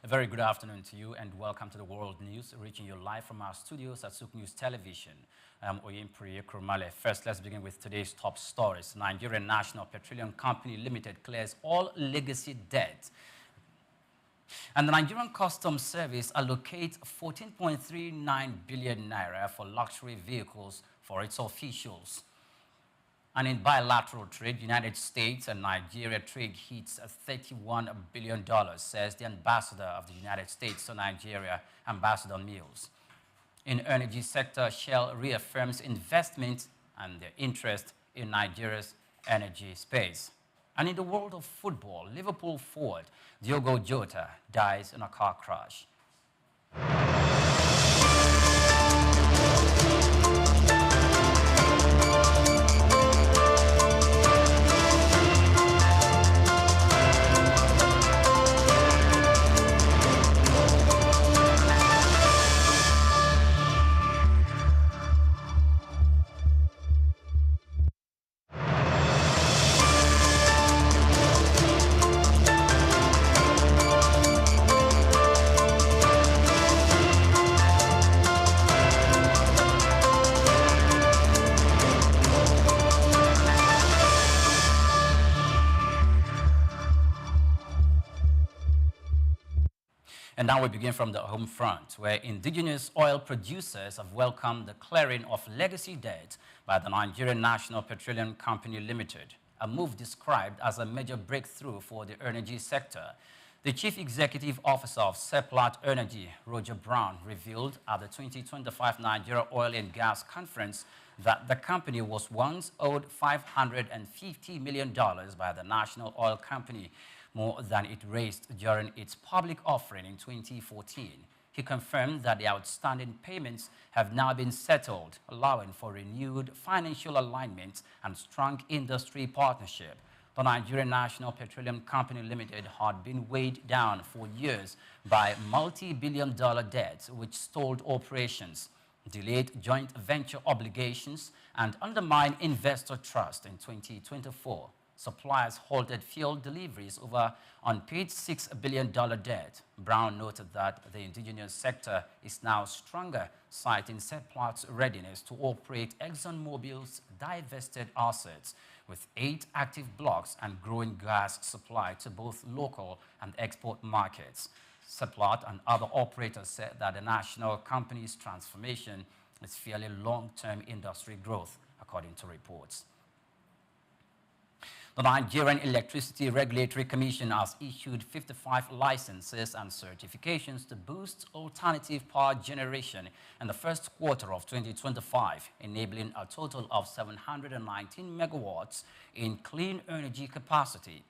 A very good afternoon to you and welcome to the World News, reaching you live from our studios at Souqnews TV. I'm Oyempriye Krumale. First, let's begin with today's top stories. Nigerian National Petroleum Company Limited clears all legacy debt. And the Nigerian Customs Service allocates 14.39 billion naira for luxury vehicles for its officials. And in bilateral trade, United States and Nigeria trade hits $31 billion, says the ambassador of the United States to Nigeria, Ambassador Mills. In energy sector, Shell reaffirms investment and their interest in Nigeria's energy space. And in the world of football, Liverpool forward Diogo Jota dies in a car crash. And now we begin from the home front, where indigenous oil producers have welcomed the clearing of legacy debt by the Nigerian National Petroleum Company Limited, a move described as a major breakthrough for the energy sector. The Chief Executive Officer of Seplat Energy, Roger Brown, revealed at the 2025 Nigeria Oil and Gas Conference that the company was once owed $550 million by the National Oil Company, more than it raised during its public offering in 2014. He confirmed that the outstanding payments have now been settled, allowing for renewed financial alignment and strong industry partnership. The Nigerian National Petroleum Company Limited had been weighed down for years by multi-billion-dollar debts which stalled operations, delayed joint venture obligations, and undermined investor trust. In 2024. Suppliers halted fuel deliveries over unpaid $6 billion debt. Brown noted that the indigenous sector is now stronger, citing Seplat's readiness to operate ExxonMobil's divested assets with 8 active blocks and growing gas supply to both local and export markets. Seplat and other operators said that the national company's transformation is fueling long-term industry growth, according to reports. The Nigerian Electricity Regulatory Commission has issued 55 licenses and certifications to boost alternative power generation in the first quarter of 2025, enabling a total of 719 megawatts in clean energy capacity.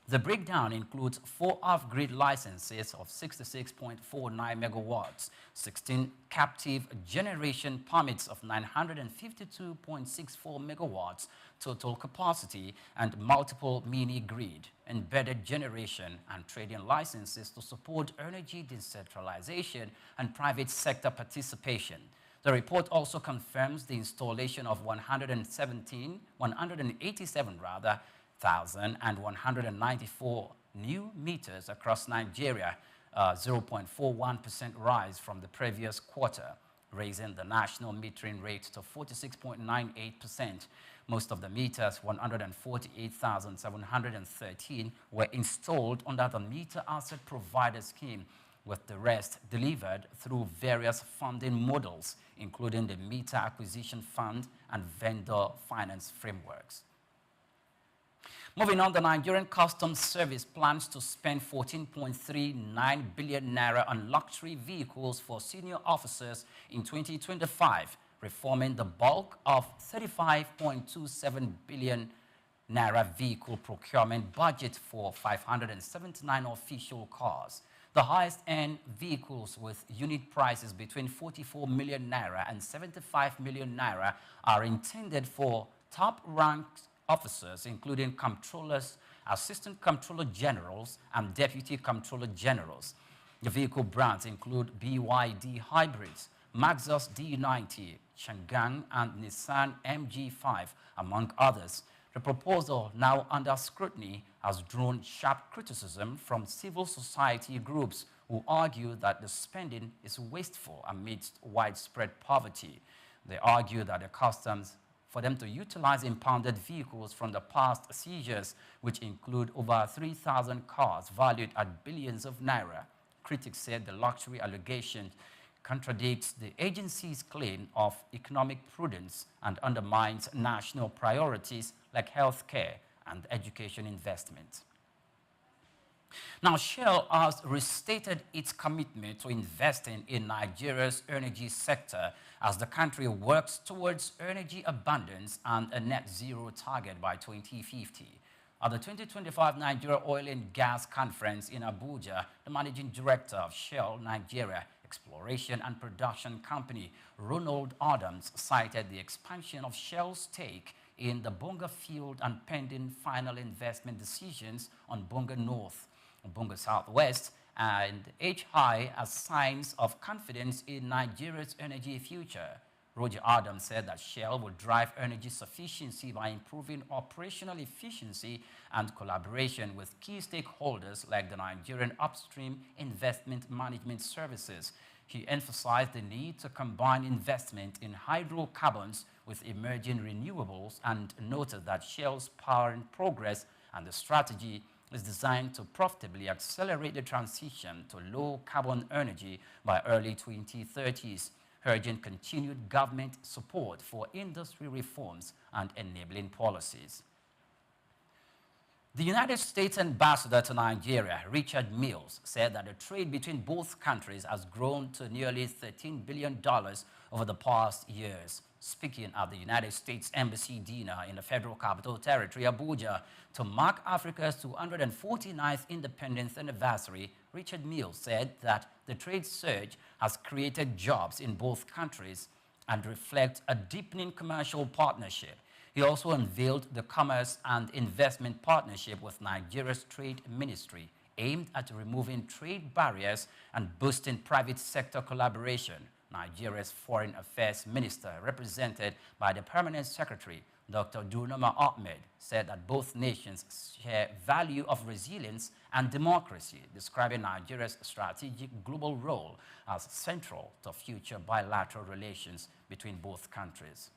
The breakdown includes 4 off-grid licenses of 66.49 megawatts, 16 captive generation permits of 952.64 megawatts total capacity, and multiple mini-grid, embedded generation and trading licenses to support energy decentralization and private sector participation. The report also confirms the installation of 1,194 new meters across Nigeria, 0.41% rise from the previous quarter, raising the national metering rate to 46.98%. Most of the meters, 148,713, were installed under the Meter Asset Provider Scheme, with the rest delivered through various funding models, including the Meter Acquisition Fund and vendor finance frameworks. Moving on, the Nigerian Customs Service plans to spend 14.39 billion naira on luxury vehicles for senior officers in 2025, reforming the bulk of 35.27 billion naira vehicle procurement budget for 579 official cars. The highest-end vehicles with unit prices between 44 million naira and 75 million naira are intended for top-ranked officers, including comptrollers, assistant comptroller generals, and deputy comptroller generals. The vehicle brands include BYD hybrids, Maxus D90, Chang'an, and Nissan MG5, among others. The proposal, now under scrutiny, has drawn sharp criticism from civil society groups who argue that the spending is wasteful amidst widespread poverty. They argue that the customs for them to utilize impounded vehicles from the past seizures, which include over 3,000 cars valued at billions of naira. Critics said the luxury allegation contradicts the agency's claim of economic prudence and undermines national priorities like health care and education investment. Now, Shell has restated its commitment to investing in Nigeria's energy sector as the country works towards energy abundance and a net zero target by 2050. At the 2025 Nigeria Oil and Gas Conference in Abuja, the managing director of Shell Nigeria Exploration and Production Company, Ronald Adams, cited the expansion of Shell's stake in the Bonga field and pending final investment decisions on Bonga North, Bonga Southwest, and HI as signs of confidence in Nigeria's energy future. Roger Adams said that Shell will drive energy sufficiency by improving operational efficiency and collaboration with key stakeholders like the Nigerian Upstream Investment Management Services. He emphasized the need to combine investment in hydrocarbons with emerging renewables and noted that Shell's powering progress and the strategy is designed to profitably accelerate the transition to low-carbon energy by early 2030s, urging continued government support for industry reforms and enabling policies. The United States ambassador to Nigeria, Richard Mills, said that the trade between both countries has grown to nearly $13 billion over the past years. Speaking at the United States Embassy dinner in the Federal Capital Territory, Abuja, to mark Africa's 249th independence anniversary, Richard Mills said that the trade surge has created jobs in both countries and reflects a deepening commercial partnership. He also unveiled the Commerce and Investment Partnership with Nigeria's Trade Ministry, aimed at removing trade barriers and boosting private sector collaboration. Nigeria's Foreign Affairs Minister, represented by the Permanent Secretary, Dr. Dunoma Ahmed, said that both nations share value of resilience and democracy, describing Nigeria's strategic global role as central to future bilateral relations between both countries.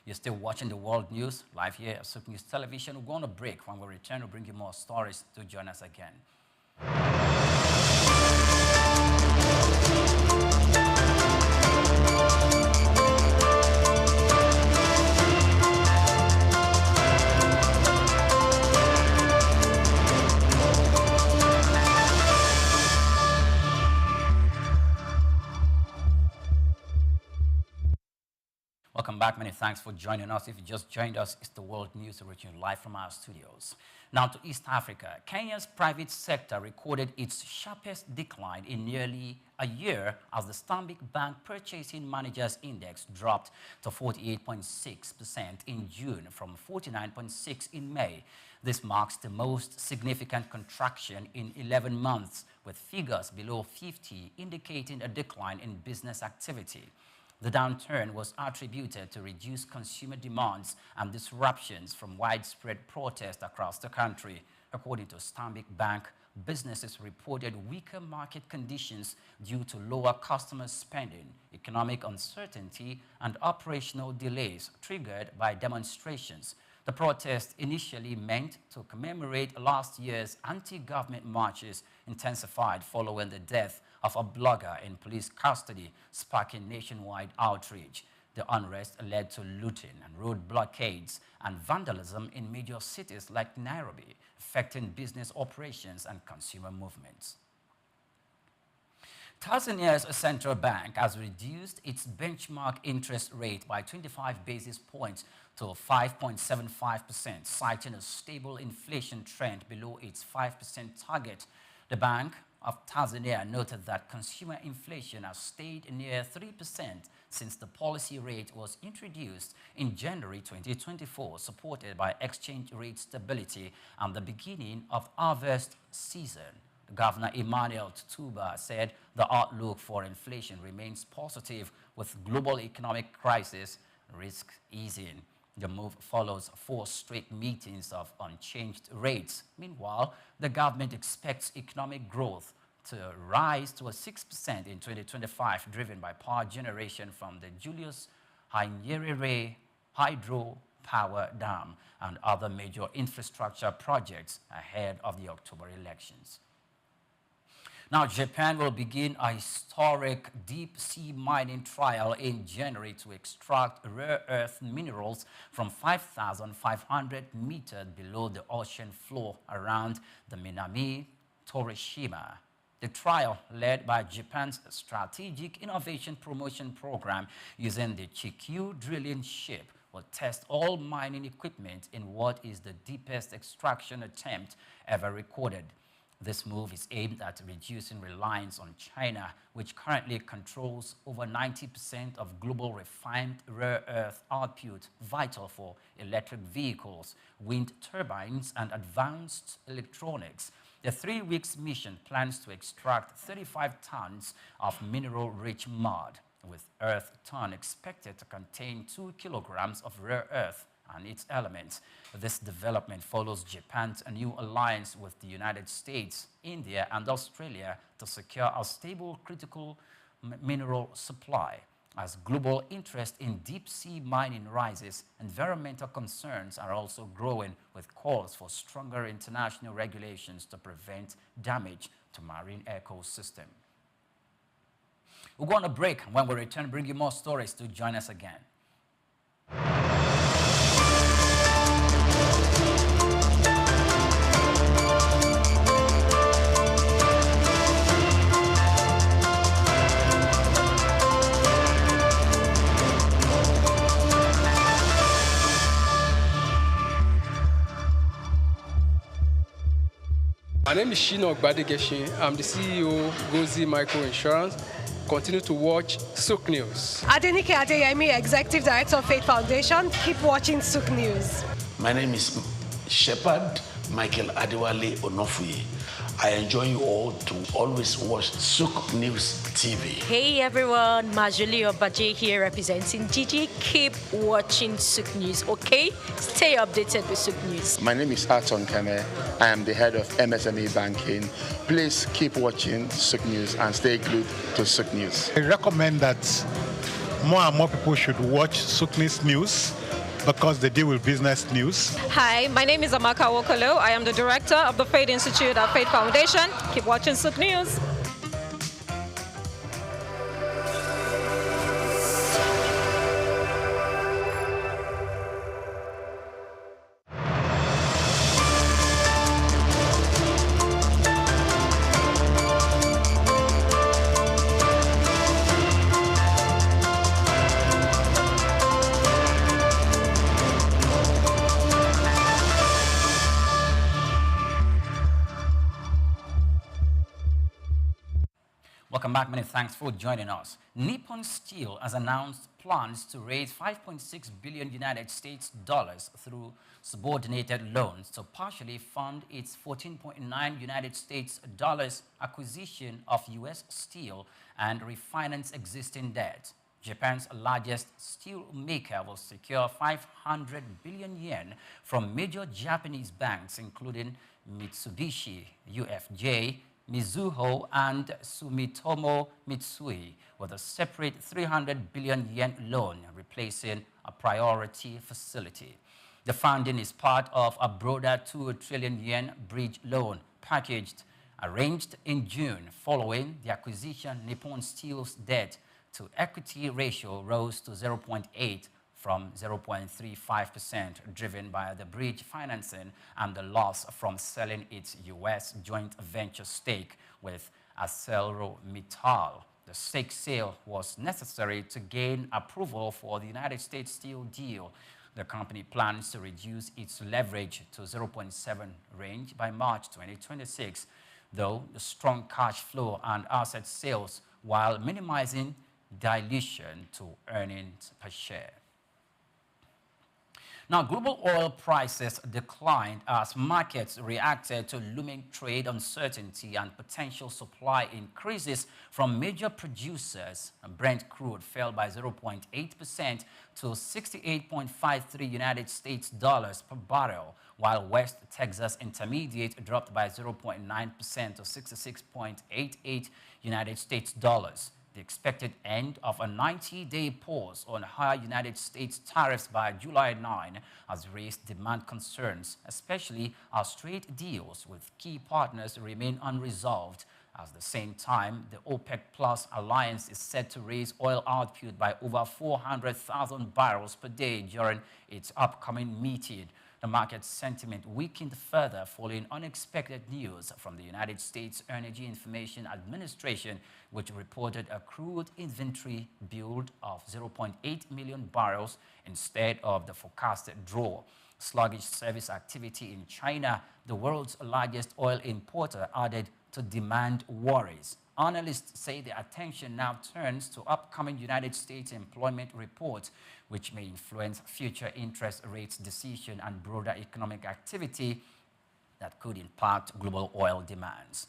You're still watching the World News live here at Souqnews Television. We're going to break. When we return, we'll bring you more stories to join us again. Welcome back. Many thanks for joining us. If you just joined us, it's the World News reaching live from our studios. Now to East Africa. Kenya's private sector recorded its sharpest decline in nearly a year as the Stanbic Bank Purchasing Managers Index dropped to 48.6% in June from 49.6% in May. This marks the most significant contraction in 11 months, with figures below 50 indicating a decline in business activity. The downturn was attributed to reduced consumer demands and disruptions from widespread protests across the country. According to Stanbic Bank, businesses reported weaker market conditions due to lower customer spending, economic uncertainty, and operational delays triggered by demonstrations. The protest, initially meant to commemorate last year's anti-government marches, intensified following the death of a blogger in police custody, sparking nationwide outrage. The unrest led to looting and road blockades and vandalism in major cities like Nairobi, affecting business operations and consumer movements. Tanzania's central bank has reduced its benchmark interest rate by 25 basis points to 5.75%, citing a stable inflation trend below its 5% target. The Bank of Tanzania noted that consumer inflation has stayed near 3% since the policy rate was introduced in January 2024, supported by exchange rate stability and the beginning of harvest season. Governor Emmanuel Tutuba said the outlook for inflation remains positive, with global economic crisis risk easing. The move follows 4 straight meetings of unchanged rates. Meanwhile, the government expects economic growth to rise to a 6% in 2025, driven by power generation from the Julius Nyerere Hydro Power Dam and other major infrastructure projects ahead of the October elections. Now, Japan will begin a historic deep-sea mining trial in January to extract rare earth minerals from 5,500 meters below the ocean floor around the Minami Torishima. The trial, led by Japan's Strategic Innovation Promotion Program using the Chikyu drilling ship, will test all mining equipment in what is the deepest extraction attempt ever recorded. This move is aimed at reducing reliance on China, which currently controls over 90% of global refined rare earth output, vital for electric vehicles, wind turbines, and advanced electronics. The 3-week mission plans to extract 35 tons of mineral-rich mud, with earth ton expected to contain 2 kilograms of rare earth and its elements. This development follows Japan's new alliance with the United States, India, and Australia to secure a stable critical mineral supply. As global interest in deep-sea mining rises, environmental concerns are also growing, with calls for stronger international regulations to prevent damage to marine ecosystem. We'll go on a break. When we return, bring you more stories to join us again. My name is Shino Ogbadegeshin. I'm the CEO of Gozi Micro Insurance. Continue to watch Souq News. Adenike Adeyemi, Executive Director of Faith Foundation. Keep watching Souq News. My name is Shepherd Michael Adewale Onofuye. I enjoy you all to always watch Souqnews TV. Hey everyone, Majuli Obaje here representing Gigi. Keep watching Souq News, okay? Stay updated with Souq News. My name is Aton Keme. I am the head of MSME banking. Please keep watching Souq News and stay glued to Souq News. I recommend that more and more people should watch Souqnews News because they deal with business news. Hi, my name is Amaka Wokolo. I am the director of the Faith Institute at Faith Foundation. Keep watching Souq News. Welcome back. Many thanks for joining us. Nippon Steel has announced plans to raise $5.6 billion United States dollars through subordinated loans to partially fund its $14.9 United States dollars acquisition of U.S. steel and refinance existing debt. Japan's largest steel maker will secure 500 billion yen from major Japanese banks, including Mitsubishi UFJ, Mizuho, and Sumitomo Mitsui, with a separate 300 billion yen loan replacing a priority facility. The funding is part of a broader 2 trillion yen bridge loan package arranged in June. Following the acquisition, Nippon Steel's debt to equity ratio rose to 0.8 from 0.35%, driven by the bridge financing and the loss from selling its U.S. joint venture stake with ArcelorMittal. The stake sale was necessary to gain approval for the United States Steel deal. The company plans to reduce its leverage to 0.7 range by March 2026, though the strong cash flow and asset sales while minimizing dilution to earnings per share. Now, global oil prices declined as markets reacted to looming trade uncertainty and potential supply increases from major producers. Brent crude fell by 0.8% to 68.53 United States dollars per barrel, while West Texas Intermediate dropped by 0.9% to 66.88 United States dollars. The expected end of a 90-day pause on higher United States tariffs by July 9 has raised demand concerns, especially as trade deals with key partners remain unresolved. At the same time, the OPEC Plus alliance is set to raise oil output by over 400,000 barrels per day during its upcoming meeting. The market sentiment weakened further following unexpected news from the United States Energy Information Administration, which reported a crude inventory build of 0.8 million barrels instead of the forecasted draw. Sluggish service activity in China, the world's largest oil importer, added to demand worries. Analysts say the attention now turns to upcoming United States employment reports, which may influence future interest rates decision and broader economic activity that could impact global oil demands.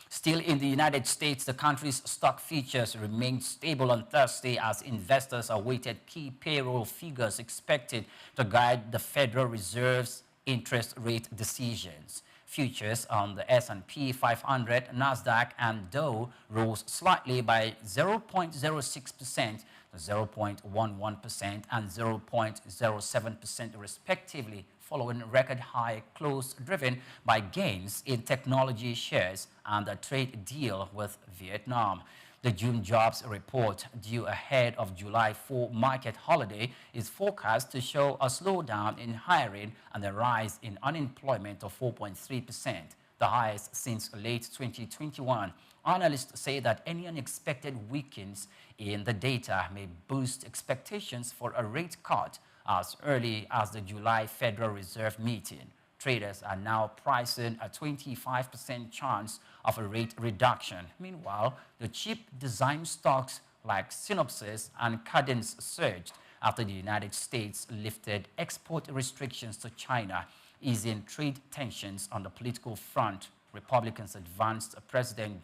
Still in the United States, the country's stock futures remained stable on Thursday as investors awaited key payroll figures expected to guide the Federal Reserve's interest rate decisions. Futures on the S&P 500, NASDAQ, and Dow rose slightly by 0.06%, 0.11%, and 0.07% respectively, following record high close driven by gains in technology shares and a trade deal with Vietnam. The June jobs report, due ahead of July 4 market holiday, is forecast to show a slowdown in hiring and a rise in unemployment of 4.3%, the highest since late 2021. Analysts say that any unexpected weakness in the data may boost expectations for a rate cut as early as the July Federal Reserve meeting. Traders are now pricing a 25% chance of a rate reduction. Meanwhile, the cheap design stocks like Synopsys and Cadence surged after the United States lifted export restrictions to China, easing trade tensions on the political front. Republicans advanced President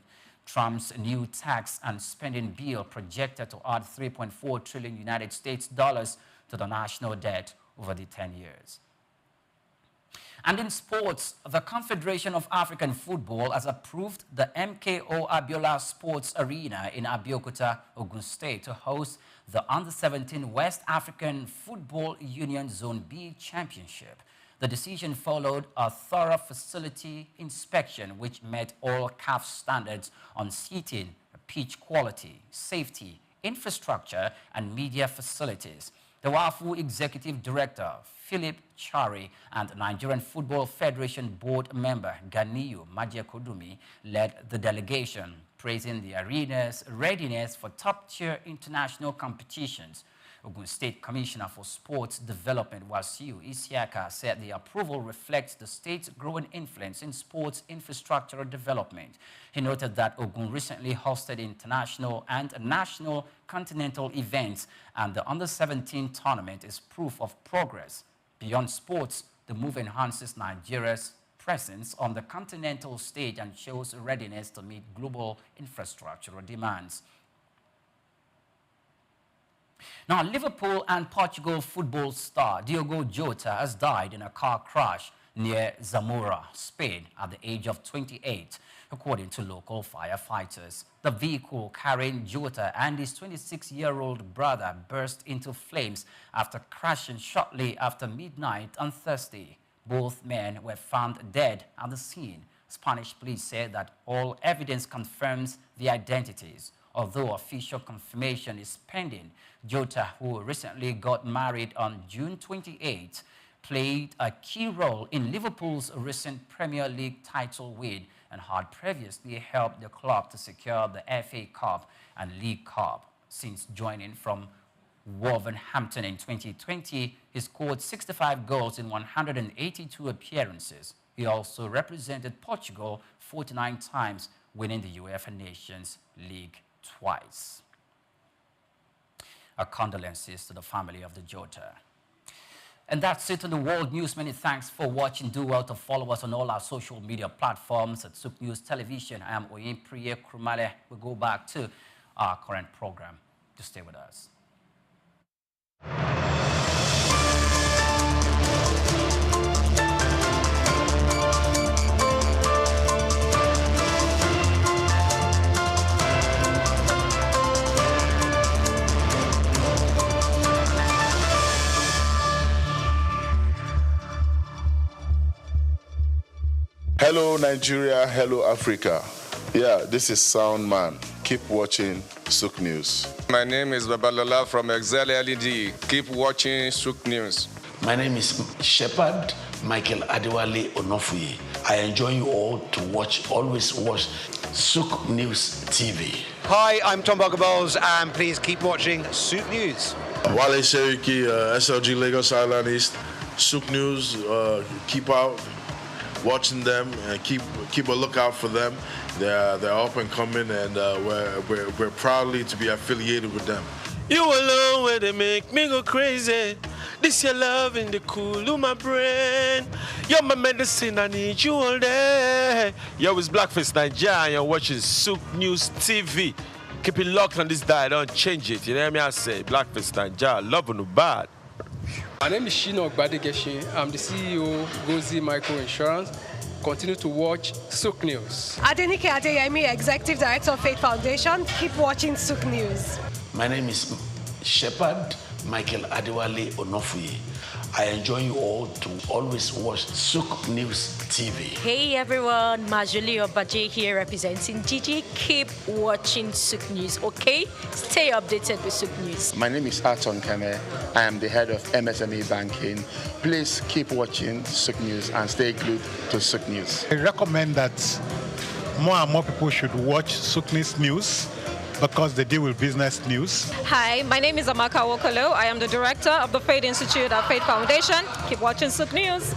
Trump's new tax and spending bill projected to add 3.4 trillion United States dollars to the national debt over the 10 years. And in sports, the Confederation of African Football has approved the MKO Abiola Sports Arena in Abeokuta, Ogun State, to host the Under-17 West African Football Union Zone B Championship. The decision followed a thorough facility inspection which met all CAF standards on seating, pitch quality, safety, infrastructure, and media facilities. The WAFU Executive Director, Philip Chari, and Nigerian Football Federation Board member, Ganiyu Majekodumi, led the delegation, praising the arena's readiness for top-tier international competitions. Ogun State Commissioner for Sports Development, Wasiu Isiaka, said the approval reflects the state's growing influence in sports infrastructure development. He noted that Ogun recently hosted international and national continental events, and the Under-17 tournament is proof of progress. Beyond sports, the move enhances Nigeria's presence on the continental stage and shows readiness to meet global infrastructural demands. Now, Liverpool and Portugal football star Diogo Jota has died in a car crash near Zamora, Spain, at the age of 28, according to local firefighters. The vehicle carrying Jota and his 26-year-old brother burst into flames after crashing shortly after midnight on Thursday. Both men were found dead at the scene. Spanish police said that all evidence confirms the identities. Although official confirmation is pending, Jota, who recently got married on June 28, played a key role in Liverpool's recent Premier League title win and had previously helped the club to secure the FA Cup and League Cup. Since joining from Wolverhampton in 2020, he scored 65 goals in 182 appearances. He also represented Portugal 49 times, winning the UEFA Nations League twice. Our condolences to the family of the Jota. And that's it on the world news. Many thanks for watching. Do well to follow us on all our social media platforms at Souq News Television. I am Oyin Priye Krumale. We'll go back to our current program. Just stay with us. Hello Nigeria, hello Africa. Yeah, this is Sound Man. Keep watching Souq News. My name is Babalola from Excel LED. Keep watching Souq News. My name is Shepherd Michael Adewale Onofuye. I enjoy you all to always watch Souq News TV. Hi, I'm Tom Boggaballs, and please keep watching Souq News. Wale Seriki, SLG Lagos Island East. Souq News, keep out watching them and keep a lookout for them. They're up and coming, and we're proudly to be affiliated with them. You alone where they make me go crazy. This your love in the cool of my brain. You're my medicine, I need you all day. Yo, it's Blackface Nigeria, and you're watching Souq News TV. Keep it locked on this dial, don't change it. You know what I say? Blackface Nigeria, love no bad. My name is Shino Badigeshi. I'm the CEO of Gozi Micro Insurance. Continue to watch Souq News. Adenike Adeyemi, Executive Director of Faith Foundation. Keep watching Souq News. My name is Shepherd Michael Adewale Onofuye. I enjoy you all to always watch Souq News TV. Hey everyone, Majuli Obaje here representing Gigi. Keep watching Souq News, okay? Stay updated with Souq News. My name is Aton Keme. I am the head of MSME banking. Please keep watching Souq News and stay glued to Souq News. I recommend that more and more people should watch Souqnews News because they deal with business news. Hi, my name is Amaka Wokolo. I am the director of the Faith Institute at Faith Foundation. Keep watching Souq News.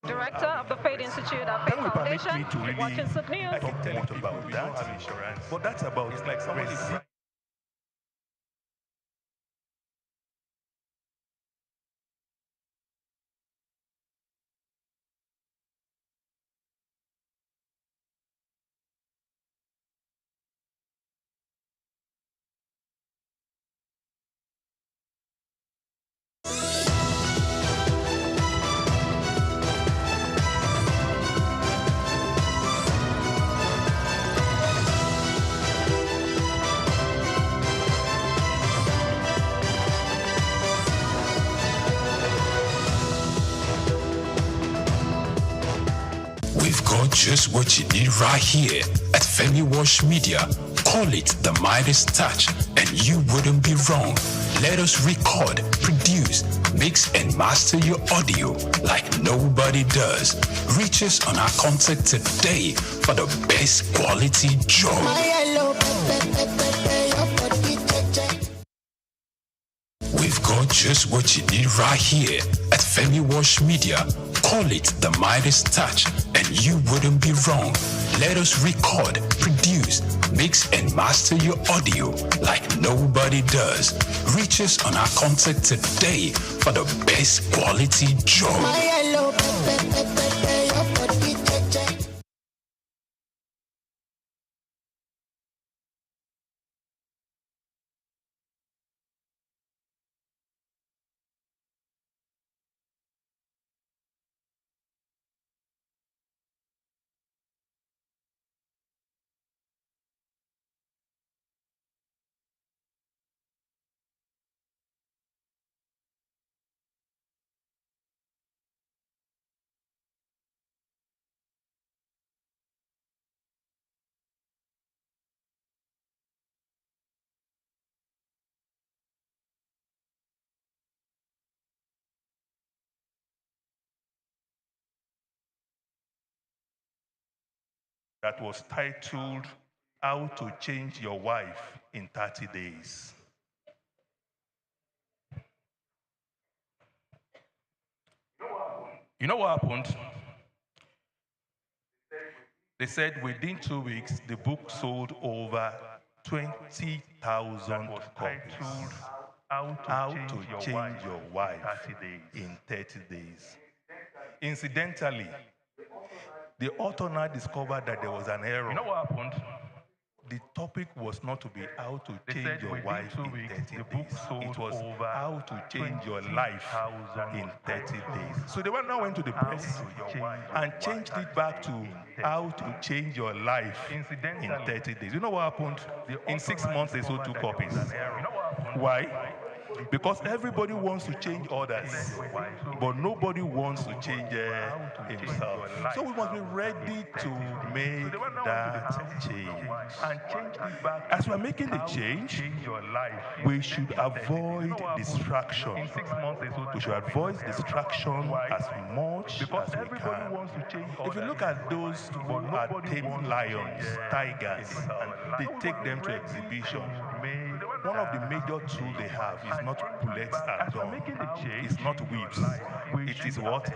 Director of the Faith Institute at Faith Foundation. Keep watching Souq News. Talk more about that. But that's about it's like somebody. We've got just what you need right here at Femi Wash Media. Call it the Midas Touch, and you wouldn't be wrong. Let us record, produce, mix, and master your audio like nobody does. Reach us on our contact today for the best quality job. We've got just what you need right here at Femi Wash Media. Call it the Midas Touch, and you wouldn't be wrong. Let us record, produce, mix, and master your audio like nobody does. Reach us on our contact today for the best quality job. That was titled How to Change Your Wife in 30 Days. You know what happened? They said within 2 weeks, the book sold over 20,000 copies. How to change your wife in 30 days. Incidentally, the author now discovered that there was an error. You know what happened? The topic was not to be how to change your wife in 30 days. It was how to change your life in 30 days. So they now went to the press and changed it back to how to change your life in 30 days. You know what happened? In 6 months, they sold 2 copies. Why? Because everybody wants to change others, but nobody wants to change himself. So we must be ready to make that change. As we are making the change, we should avoid distraction. We should avoid distraction as much as we can. If you look at those who are taming lions, tigers, and they take them to exhibition, one of the major tools they have is not bullets and gun. It's not whips. It is what? A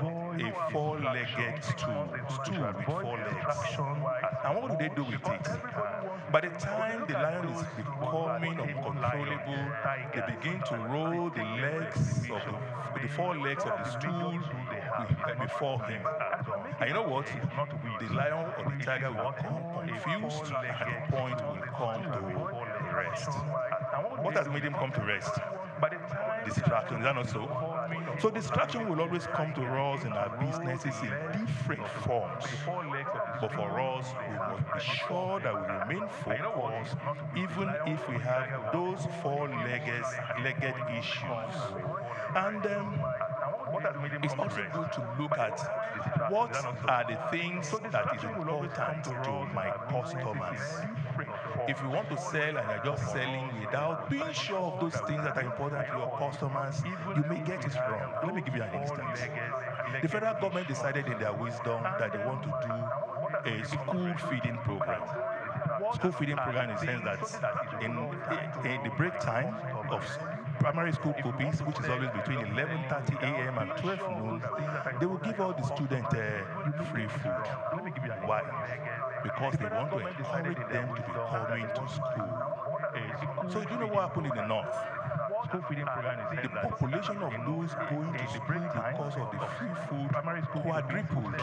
4-legged stool with 4 legs. And what do they do with it? By the time the lion is becoming uncontrollable, they begin to roll the legs of the 4 legs of the stool before him. And you know what? The lion or the tiger will come confused, and at the point will come to rest. What has made him come to rest? Distraction. Is that not so? So distraction will always come to us in our businesses in different forms. But for us, we must be sure that we remain focused, even if we have those 4-legged issues. And it's also good to look at what are the things that is important to my customers. If you want to sell and you're just selling without being sure of those things that are important to your customers, you may get it wrong. Let me give you an instance. The federal government decided in their wisdom that they want to do a school feeding program. School feeding program in the sense that in the break time of primary school pupils, which is always between 11:30 a.m. and 12 noon, they will give all the students free food. Why? Because they want to encourage them to be coming to school. So do you know what happened in the north? The population of those going to school because of the free food quadrupled.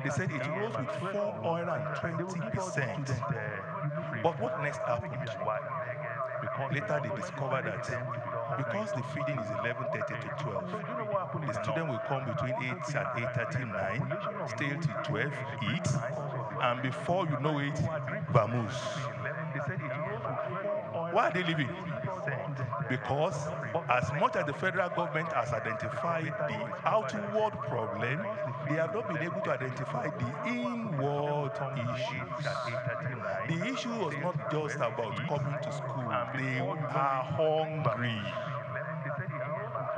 They said it rose with 420%. But what next happened? Later they discovered that because the feeding is 11:30 to 12, the student will come between 8 and 8:39, stay till 12, eat, and before you know it, vamoose. Why are they leaving? Because as much as the federal government has identified the outward problem, they have not been able to identify the inward issues. The issue was not just about coming to school. They are hungry.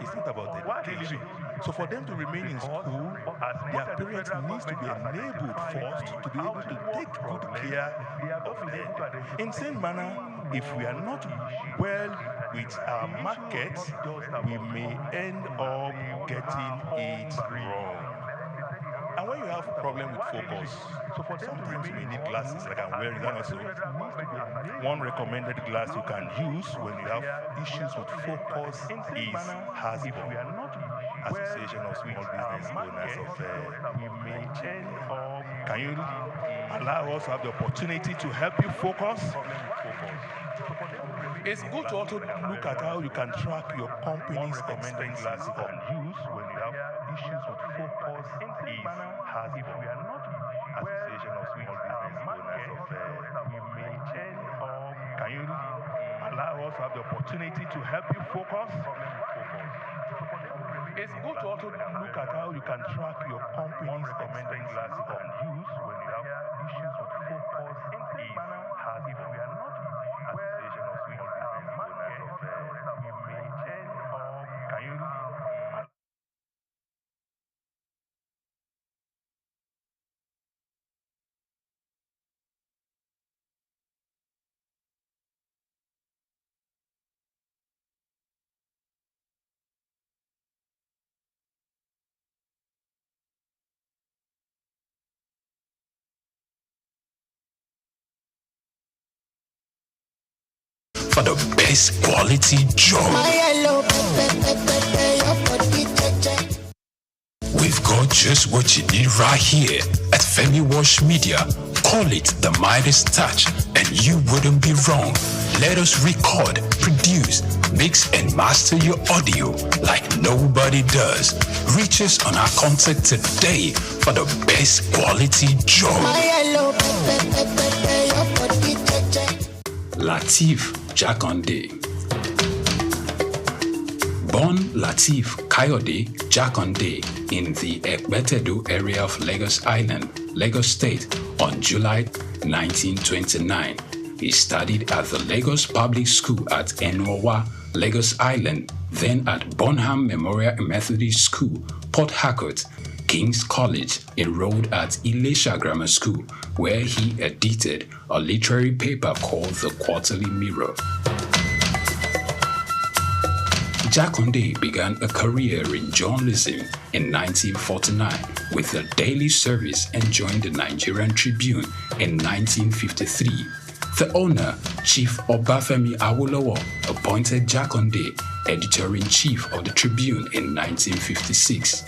It's not about education. So for them to remain in school, their parents need to be enabled first to be able to take good care of them. In the same manner, if we are not well with our market, we may end up getting it wrong. And when you have a problem with focus, sometimes you may need glasses like I'm wearing. Is that also? One recommended glass you can use when you have issues with focus is Hasbro, Association of Small Business Owners of Nigeria. Can you allow us to have the opportunity to help you focus? It's good to also look at how you can track your company's expenses on use when you have issues with focus is Hasbro, Association of Small Business Owners of Nigeria. Can you allow us to have the opportunity to help you focus? It's good to also look at how you can track your company's expenses on use when you have issues with focus is Hasbro, Association of Small Business Owners of Nigeria. Can you for the best quality job. We've got just what you need right here at Femi Wash Media. Call it the Midas Touch and you wouldn't be wrong. Let us record, produce, mix and master your audio like nobody does. Reach us on our contact today for the best quality job. Lateef Jakande. Born Lateef Kayode Jakande in the Ekbetedo area of Lagos Island, Lagos State on July 1929. He studied at the Lagos Public School at Enowa, Lagos Island, then at Bonham Memorial Methodist School, Port Harcourt, King's College, enrolled at Ilesha Grammar School, where he edited a literary paper called The Quarterly Mirror. Jakande began a career in journalism in 1949 with the Daily Service and joined the Nigerian Tribune in 1953. The owner, Chief Obafemi Awolowo, appointed Jakande editor-in-chief of the Tribune in 1956.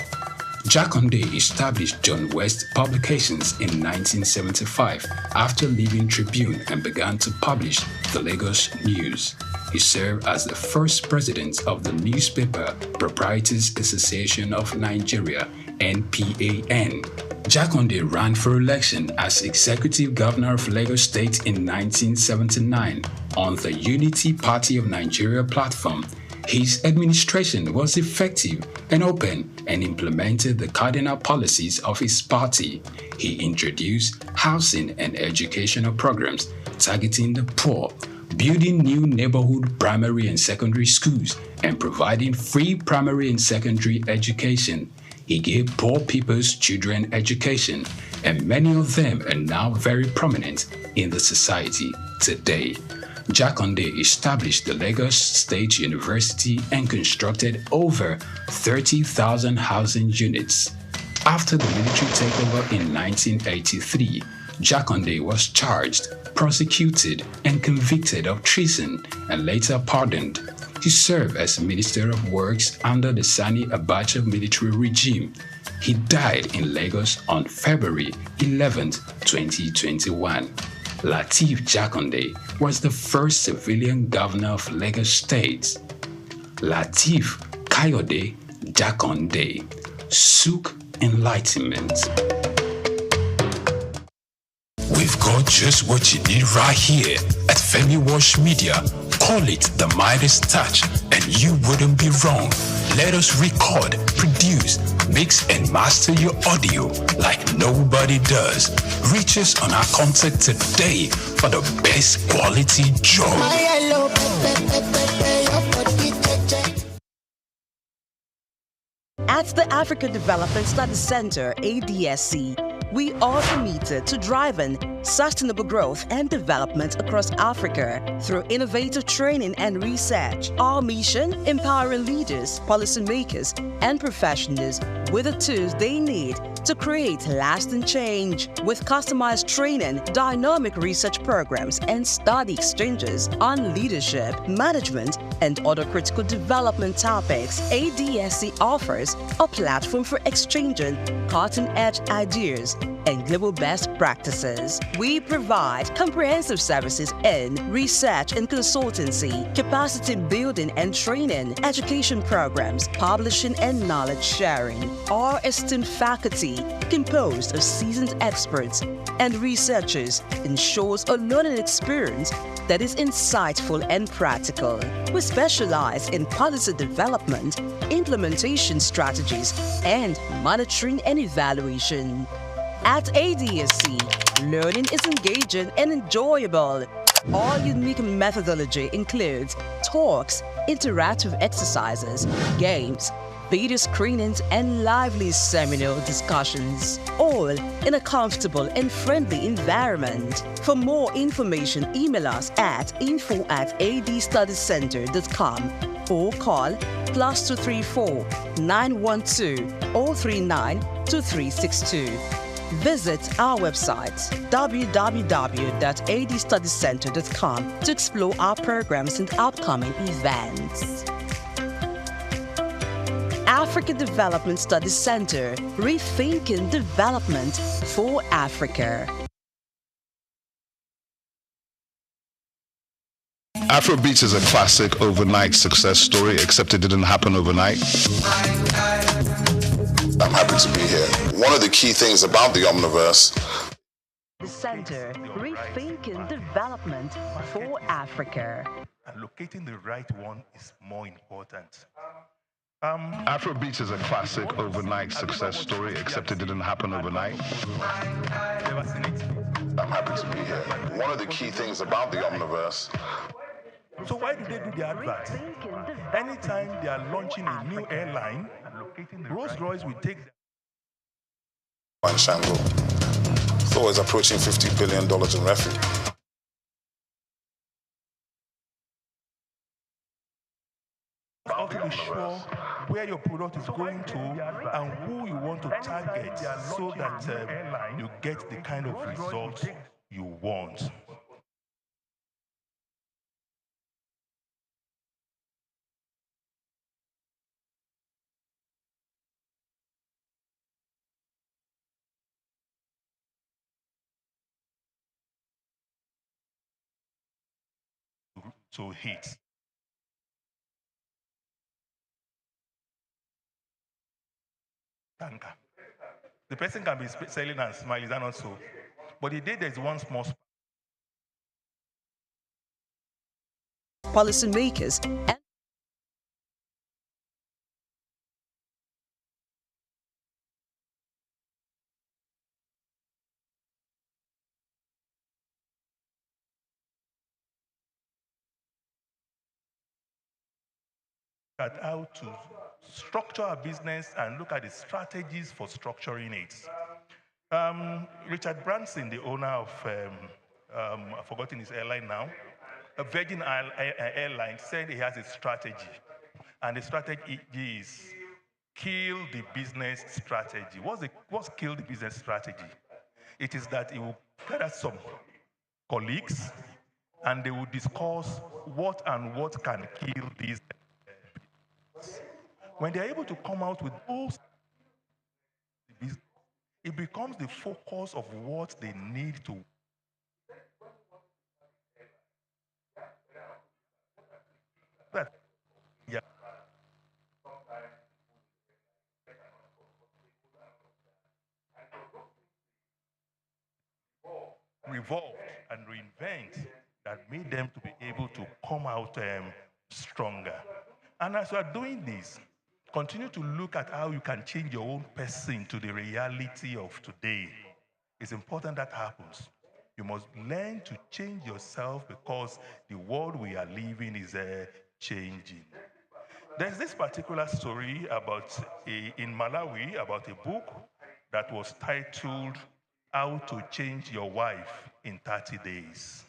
Jakande established John West Publications in 1975 after leaving Tribune and began to publish the Lagos News. He served as the first president of the Newspaper Proprietors Association of Nigeria, NPAN. Jakande ran for election as Executive Governor of Lagos State in 1979 on the Unity Party of Nigeria platform. His administration was effective and open and implemented the cardinal policies of his party. He introduced housing and educational programs targeting the poor, building new neighborhood primary and secondary schools, and providing free primary and secondary education. He gave poor people's children education, and many of them are now very prominent in the society today. Jakande established the Lagos State University and constructed over 30,000 housing units. After the military takeover in 1983, Jakande was charged, prosecuted, and convicted of treason and later pardoned. He served as Minister of Works under the Sani Abacha military regime. He died in Lagos on February 11, 2021. Lateef Jakande was the first civilian governor of Lagos State. Lateef Kayode Jakande, Souq Enlightenment. We've got just what you need right here at Femi Wash Media. Call it the Midas Touch and you wouldn't be wrong. Let us record, produce, mix and master your audio like nobody does. Reach us on our contact today for the best quality job. At the Africa Development Studies Center, ADSC, we are committed to driving sustainable growth and development across Africa through innovative training and research. Our mission: empowering leaders, policymakers, and professionals with the tools they need to create lasting change. With customized training, dynamic research programs, and study exchanges on leadership, management, and other critical development topics, ADSC offers a platform for exchanging cutting-edge ideas and global best practices. We provide comprehensive services in research and consultancy, capacity building and training, education programs, publishing and knowledge sharing. Our esteemed faculty, composed of seasoned experts and researchers, ensures a learning experience that is insightful and practical. We specialize in policy development, implementation strategies, and monitoring and evaluation. At ADSC, learning is engaging and enjoyable. Our unique methodology includes talks, interactive exercises, games, video screenings, and lively seminar discussions, all in a comfortable and friendly environment. For more information, email us at info@adstudiescenter.com or call +234 912 039 2362. Visit our website www.adstudycenter.com to explore our programs and upcoming events. Africa Development Studies Center, rethinking development for Africa. Afrobeats is a classic overnight success story, except it didn't happen overnight. I'm happy to be here. One of the key things about the Omniverse. The center, rethinking development for Africa. And locating the right one is more important. Afrobeats is a classic overnight success story, except it didn't happen overnight. I'm happy to be here. One of the key things about the Omniverse. So why do they do the advert? Anytime they are launching a new airline, Rolls-Royce will take And Shango. Thor is approaching $50 billion in revenue. How to be sure where your product is going to and who you want to target so that you get the kind of results you want. To hit. Tanker. The person can be selling and smiling, is that not so? But the day there's one small Policymakers and at how to structure a business and look at the strategies for structuring it. Richard Branson, the owner of, I've forgotten his airline now, a Virgin Airline, said he has a strategy. And the strategy is kill the business strategy. What's kill the business strategy? It is that he will gather some colleagues and they will discuss what can kill these. When they're able to come out with those, it becomes the focus of what they need to. Yeah. Revolve and reinvent that made them to be able to come out stronger. And as you are doing this, continue to look at how you can change your own person to the reality of today. It's important that happens. You must learn to change yourself because the world we are living is changing. There's this particular story about in Malawi about a book that was titled How to Change Your Wife in 30 Days.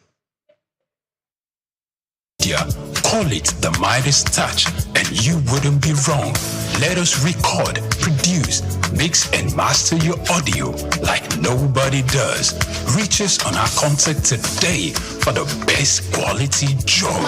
Call it the Midas touch, and you wouldn't be wrong. Let us record, produce, mix, and master your audio like nobody does. Reach us on our contact today for the best quality job.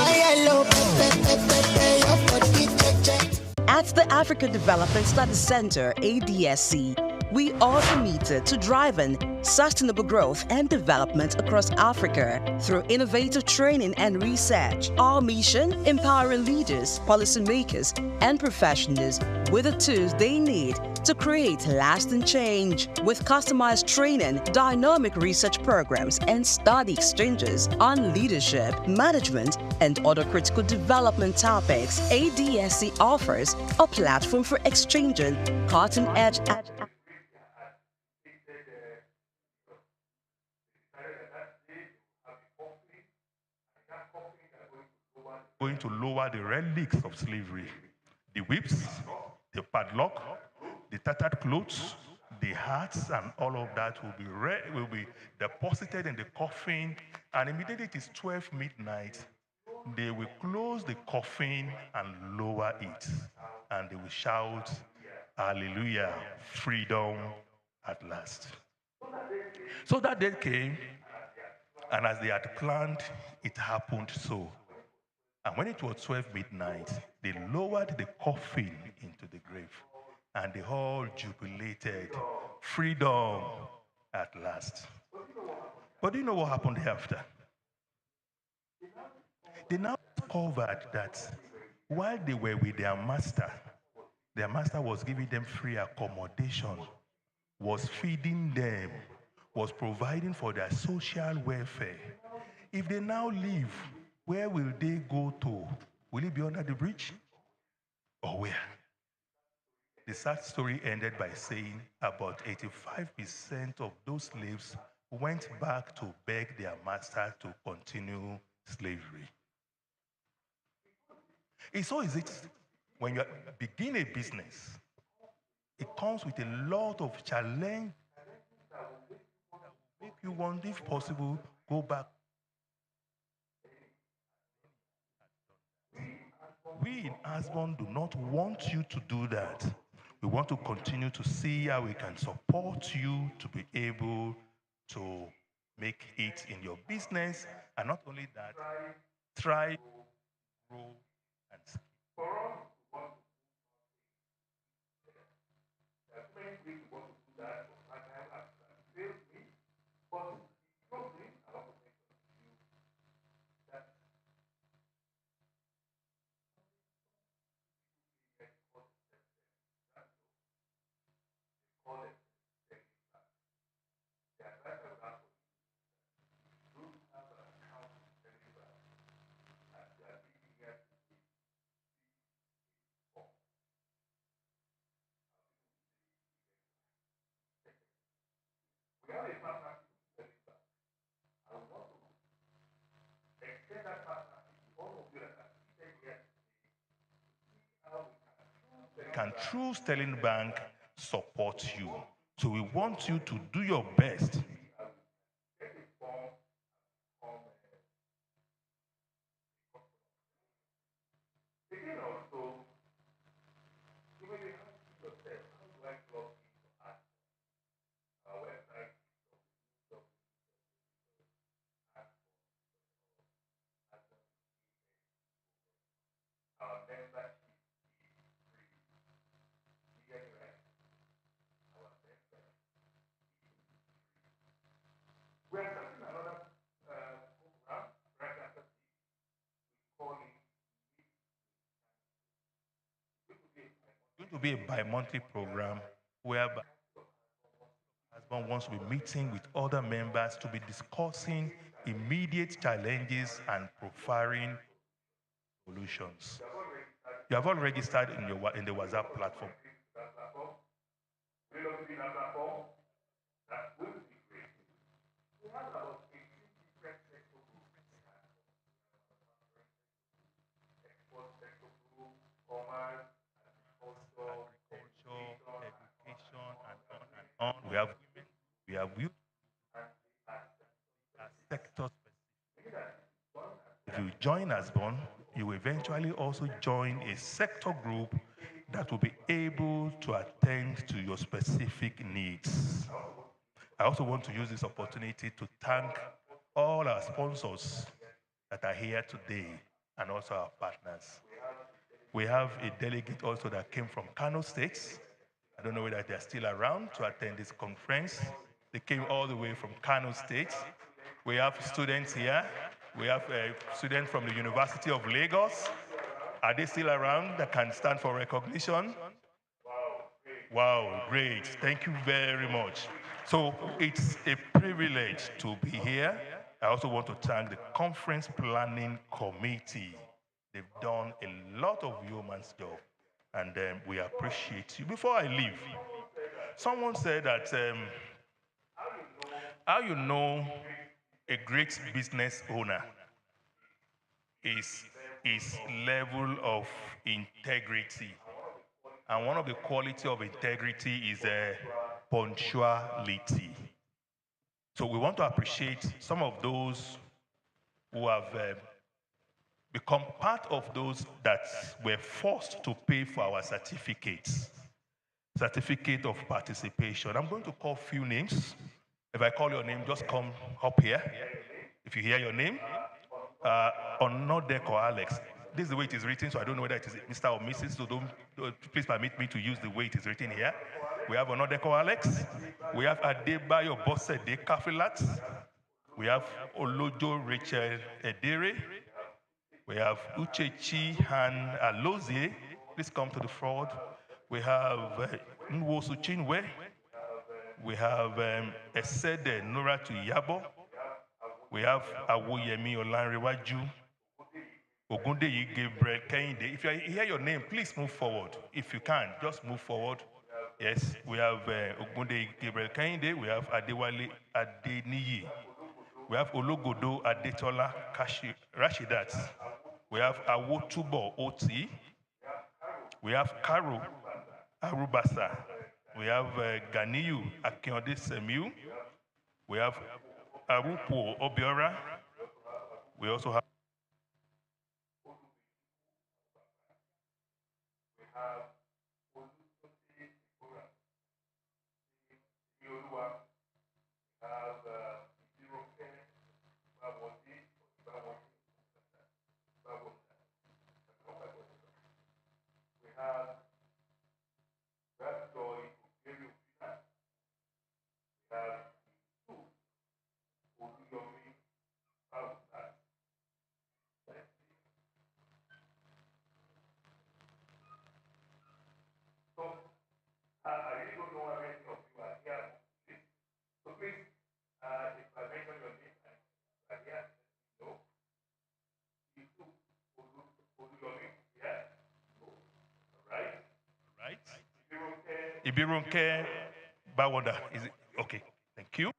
at the Africa Development Studies Center, ADSC, we are committed to driving sustainable growth and development across Africa through innovative training and research. Our mission, empowering leaders, policymakers, and professionals with the tools they need to create lasting change. With customized training, dynamic research programs, and study exchanges on leadership, management, and other critical development topics, ADSC offers a platform for exchanging cutting-edge going to lower the relics of slavery. The whips, the padlock, the tattered clothes, the hats, and all of that will be deposited in the coffin. And immediately it is 12 midnight, they will close the coffin and lower it. And they will shout, "Hallelujah, freedom at last." So that day came, and as they had planned, it happened so. And when it was 12 midnight, they lowered the coffin into the grave, and they all jubilated. Freedom at last. But do you know what happened thereafter? They now discovered that while they were with their master was giving them free accommodation, was feeding them, was providing for their social welfare. If they now leave, where will they go to? Will it be under the bridge? Or where? The sad story ended by saying about 85% of those slaves went back to beg their master to continue slavery. So is it when you begin a business, it comes with a lot of challenge that will make you want, if possible, go back. We in Asbon do not want you to do that. We want to continue to see how we can support you to be able to make it in your business, and not only that, try, grow, and scale. Can True Sterling Bank support you? So we want you to do your best. It's going to be a bi-monthly program whereby Asbon wants to be meeting with other members to be discussing immediate challenges and profiling solutions. You have already registered in the WhatsApp platform. We have women, we have youth, sector specific. If you join Asbon, you will eventually also join a sector group that will be able to attend to your specific needs. I also want to use this opportunity to thank all our sponsors that are here today and also our partners. We have a delegate also that came from Kano State. I don't know whether they're still around to attend this conference. They came all the way from Kano State. We have students here. We have a student from the University of Lagos. Are they still around that can stand for recognition? Wow, great. Thank you very much. So it's a privilege to be here. I also want to thank the Conference Planning Committee. They've done a lot of yeoman's job, and we appreciate you. Before I leave, someone said that how you know a great business owner is his level of integrity. And one of the quality of integrity is punctuality. So we want to appreciate some of those who have become part of those that were forced to pay for our certificate of participation. I'm going to call a few names. If I call your name, just come up here. If you hear your name, Onodeko Alex. This is the way it is written, so I don't know whether it is Mr. or Mrs. So please permit me to use the way it is written here. We have Onodeko Alex. We have Adebayo Bosede Kafilat. We have Olojo Rachel Edere. We have Uchechi Han Alozie. Please come to the front. We have Nwosu Chinwe. We have Esede Nuratu Yabo. We have Awoyemi Olanrewaju. Ogundeyi Gabriel Kehinde. If you hear your name, please move forward. If you can, just move forward. Yes, we have Ogundeyi Gabriel Kehinde. We have Adewale Adeniyi. We have Ologodo Adetola Rashidat. We have Awotubo Oti. We have Karo Arubasa. We have Ganiyu Akionde Semiu. We have Arupo Obiora. We also have Ibirunke Bawanda. Is it okay? Thank you.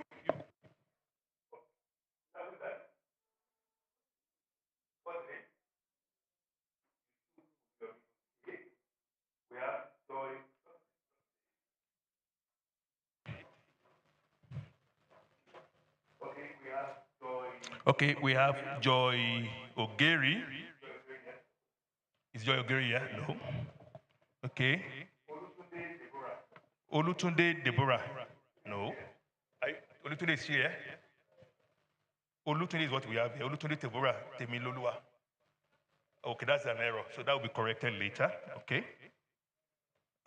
Okay, we have Joy Ogeri. Is Joy Ogeri here? No. Okay. Olutunde Deborah. No. Olutunde is here. Olutunde is what we have here. Olutunde Deborah Temilolua. Okay, that's an error. So that will be corrected later. Okay.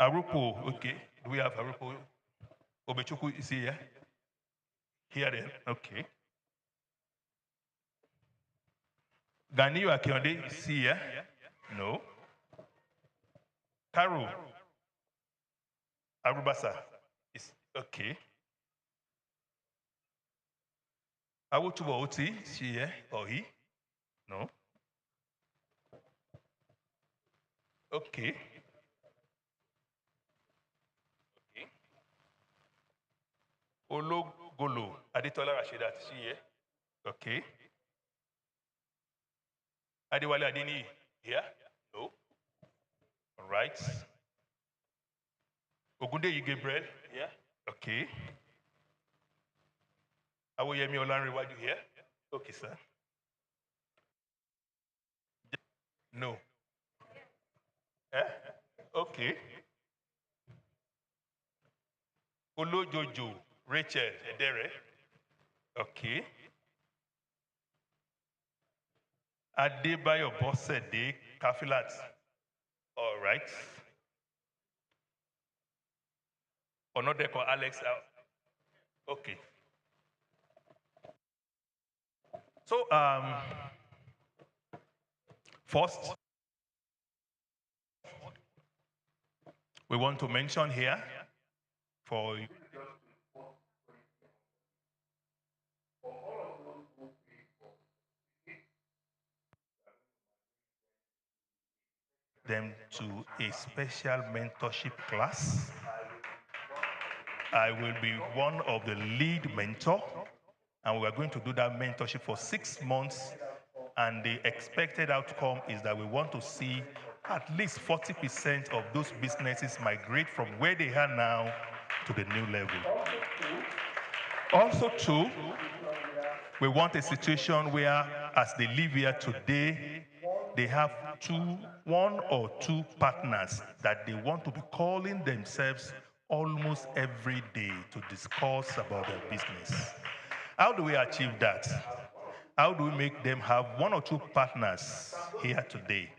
Arupo. Okay. Do we have Arupo? Obechuku is here. Here then. Okay. Ganiyu Akionde is here. No. Karo Arubasa is okay. Awotubo Oti is here or he? No. Okay. Okay. Ologolo Adetola Rashidat is here. Okay. Adewale Adeni here? No. All right. Ogundeyi Gabriel here? Okay. Awoyemi Olanrewaju here? Okay, sir. No. Okay. Olojojo Rachel Edere. Okay. Adebayo Bosede Kafilat. All right. Onodeko Alex. Okay. So, first, we want to mention here for them to a special mentorship class. I will be one of the lead mentor, and we are going to do that mentorship for 6 months. And the expected outcome is that we want to see at least 40% of those businesses migrate from where they are now to the new level. Also, too, we want a situation where, as they live here today, they have one or two partners that they want to be calling themselves almost every day to discuss about their business. How do we achieve that? How do we make them have one or two partners here today?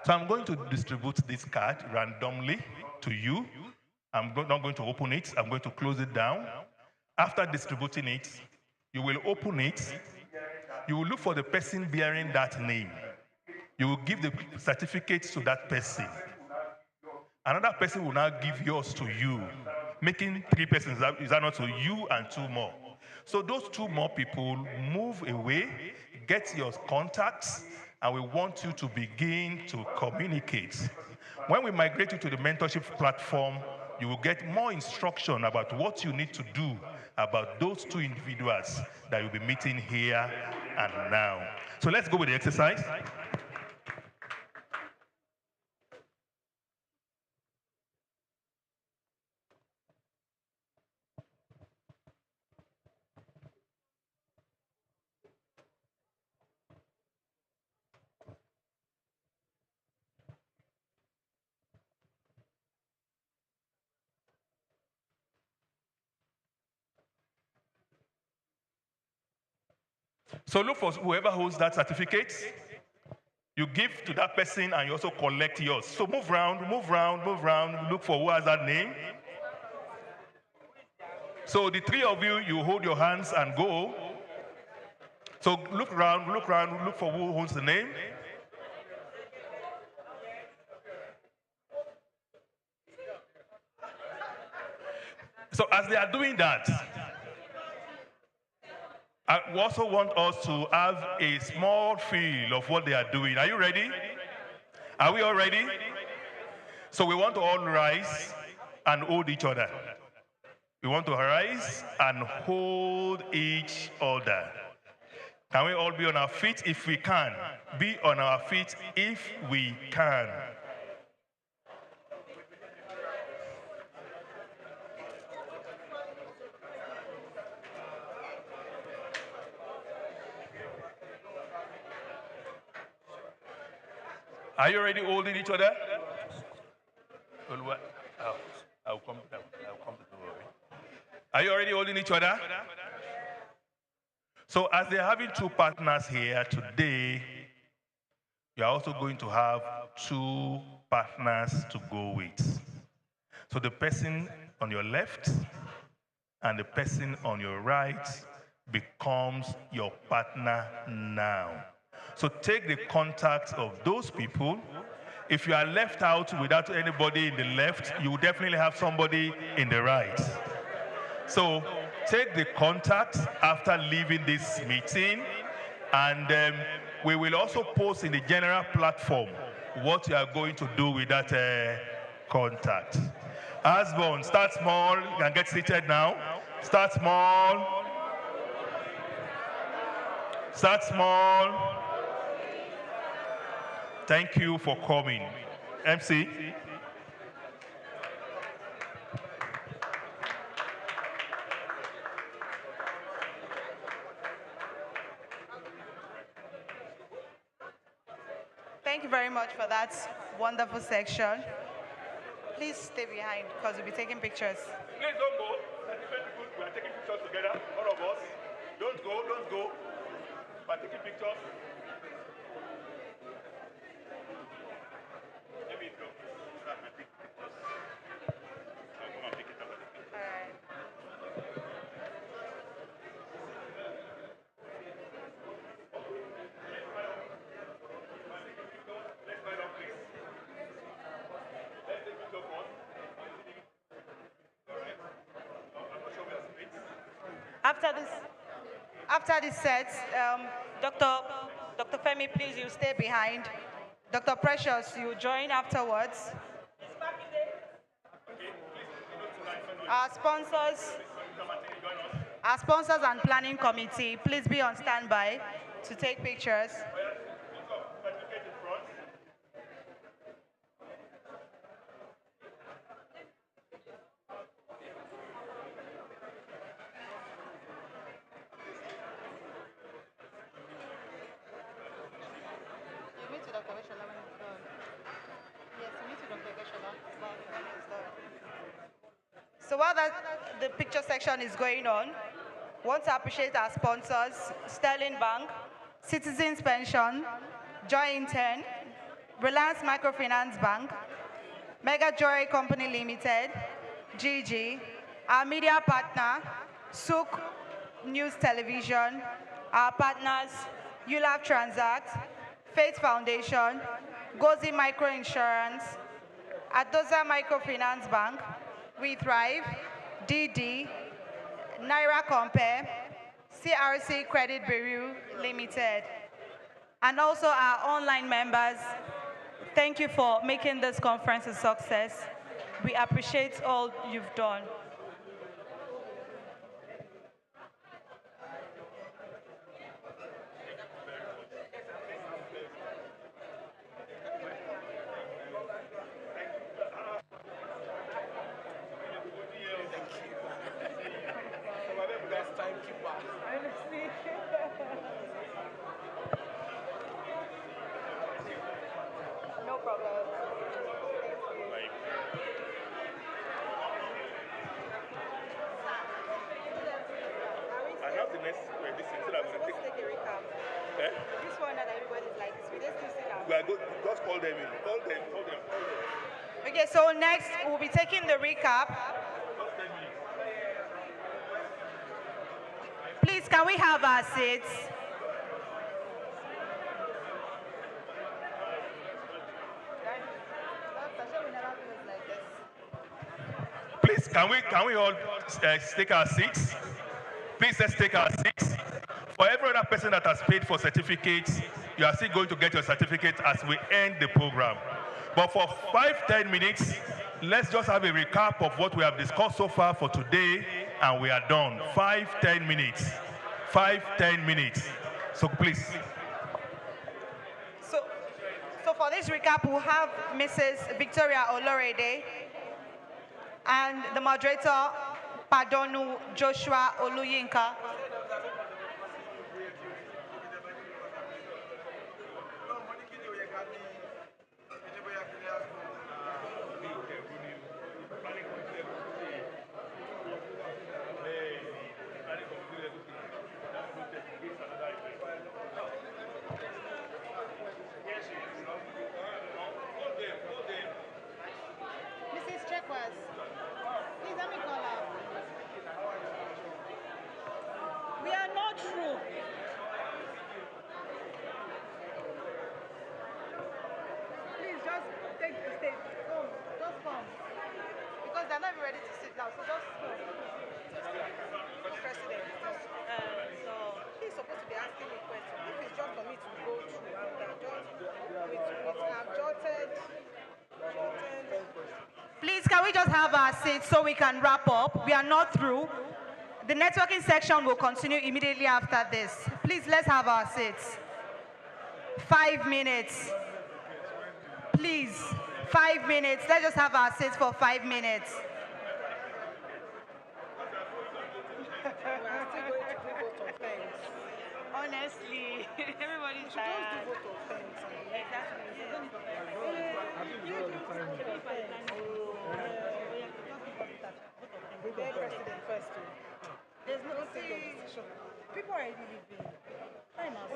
So I'm going to distribute this card randomly to you. I'm not going to open it. I'm going to close it down. After distributing it, you will open it. You will look for the person bearing that name. You will give the certificate to that person. Another person will now give yours to you, making 3 persons. Is that not so? You and 2 more. So those 2 more people move away, get your contacts, and we want you to begin to communicate. When we migrate you to the mentorship platform, you will get more instruction about what you need to do about those 2 individuals that you'll be meeting here and now. So let's go with the exercise. So look for whoever holds that certificate. You give to that person and you also collect yours. So move around, move around, move around. Look for who has that name. So the 3 of you, you hold your hands and go. So look around, look for who holds the name. So as they are doing that, I also want us to have a small feel of what they are doing. Are you ready? Are we all ready? So we want to all rise and hold each other. We want to rise and hold each other. Can we all be on our feet if we can? Be on our feet if we can. Are you already holding each other? I'll come to the worry. Are you already holding each other? So as they're having 2 partners here today, you're also going to have 2 partners to go with. So the person on your left and the person on your right becomes your partner now. So take the contact of those people. If you are left out without anybody in the left, you will definitely have somebody in the right. So take the contact after leaving this meeting, and we will also post in the general platform what you are going to do with that contact. Asborn, start small. You can get seated now. Start small. Start small. Thank you for coming. MC. Thank you very much for that wonderful section. Please stay behind because we'll be taking pictures. Please don't go. We are taking pictures together, all of us. Don't go, don't go. We are taking pictures. Let me go. I'll come and pick it up. All right. After this set, Dr. Femi, please, you stay behind. Dr. Precious, you join afterwards. Our sponsors and planning committee, please be on standby to take pictures. So while the picture section is going on, want to appreciate our sponsors, Sterling Bank, Citizens Pension, Joy Intern, Reliance Microfinance Bank, Mega Joy Company Limited, GG, our media partner, Souq News Television, our partners, ULAV Transact, Faith Foundation, Gozi Microinsurance, Adoza Microfinance Bank, We Thrive, DD, Naira Compare, CRC Credit Bureau Limited, and also our online members. Thank you for making this conference a success. We appreciate all you've done. No problem. I have the next this thing so that we can take a recap. Eh? This one that everybody's like this, we just sit down. We are good. Just call them in. Call them. Okay, so next we'll be taking the recap. Please, can we have our seats? Please, can we all take our seats? Please, let's take our seats. For every other person that has paid for certificates, you are still going to get your certificate as we end the program. But for 5-10 minutes, let's just have a recap of what we have discussed so far for today, and we are done. 5-10 minutes. 5-10 minutes. So please. So for this recap, we'll have Mrs. Victoria Olorede and the moderator, Padonu Joshua Oluyinka. Mrs. Checkwas, please let me call her. We are not through. Please just take the stage. Come, just come. Because they're not even ready to sit down, so just come. President, so he's supposed to be asking me questions. If it's just for me to go through, I would have jotted. Please, can we just have our seats so we can wrap up? We are not through. The networking section will continue immediately after this. Please, let's have our seats. 5 minutes. Please, 5 minutes. Let's just have our seats for 5 minutes. Honestly, everybody's tired. There's no decision. People are already leaving. Time has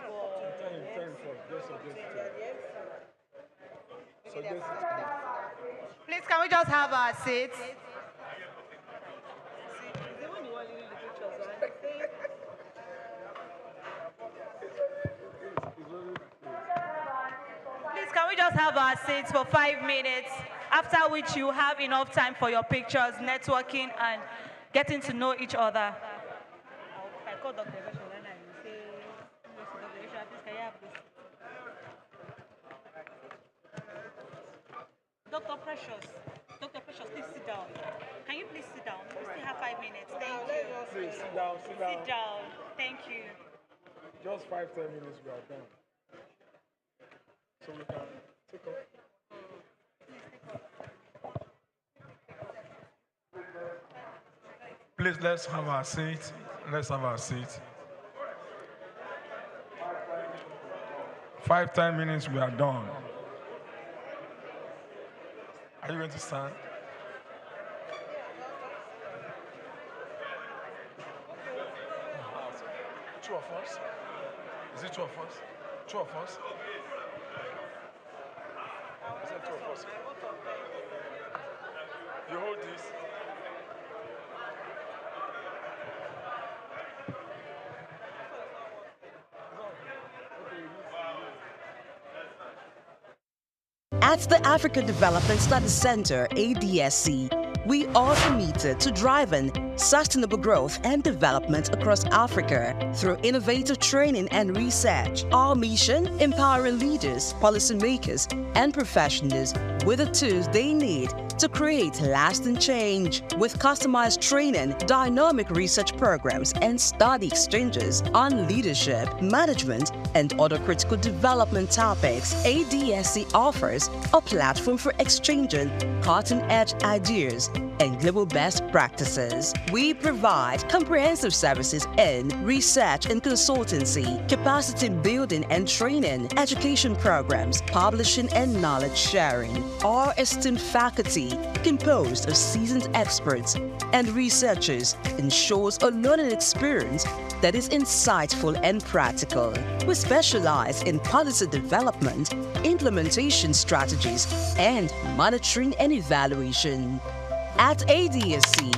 Please, can we just have our seats? Please, can we just have our seats for 5 minutes, after which you have enough time for your pictures, networking, and getting to know each other. I call Dr. Besholana and say, Dr. Besholana, please can you have this? Dr. Precious, please sit down. Can you please sit down? We still have 5 minutes. Thank you. Please sit down. Sit down. Thank you. Just 5-10 minutes, we are done. So we can take off. Please, let's have our seat. Let's have our seat. 5-10 minutes, we are done. Are you going to stand? two of us? Is it two of us? Two of us? Is it two of us? You hold this. At the Africa Development Study Center, ADSC, we are committed to driving sustainable growth and development across Africa through innovative training and research. Our mission, empowering leaders, policymakers, and professionals with the tools they need to create lasting change. With customized training, dynamic research programs, and study exchanges on leadership, management, and other critical development topics, ADSC offers a platform for exchanging cutting-edge ideas and global best practices. We provide comprehensive services in research and consultancy, capacity building and training, education programs, publishing and knowledge sharing. Our esteemed faculty, composed of seasoned experts and researchers, ensures a learning experience that is insightful and practical. We specialize in policy development, implementation strategies, and monitoring and evaluation. At ADSC,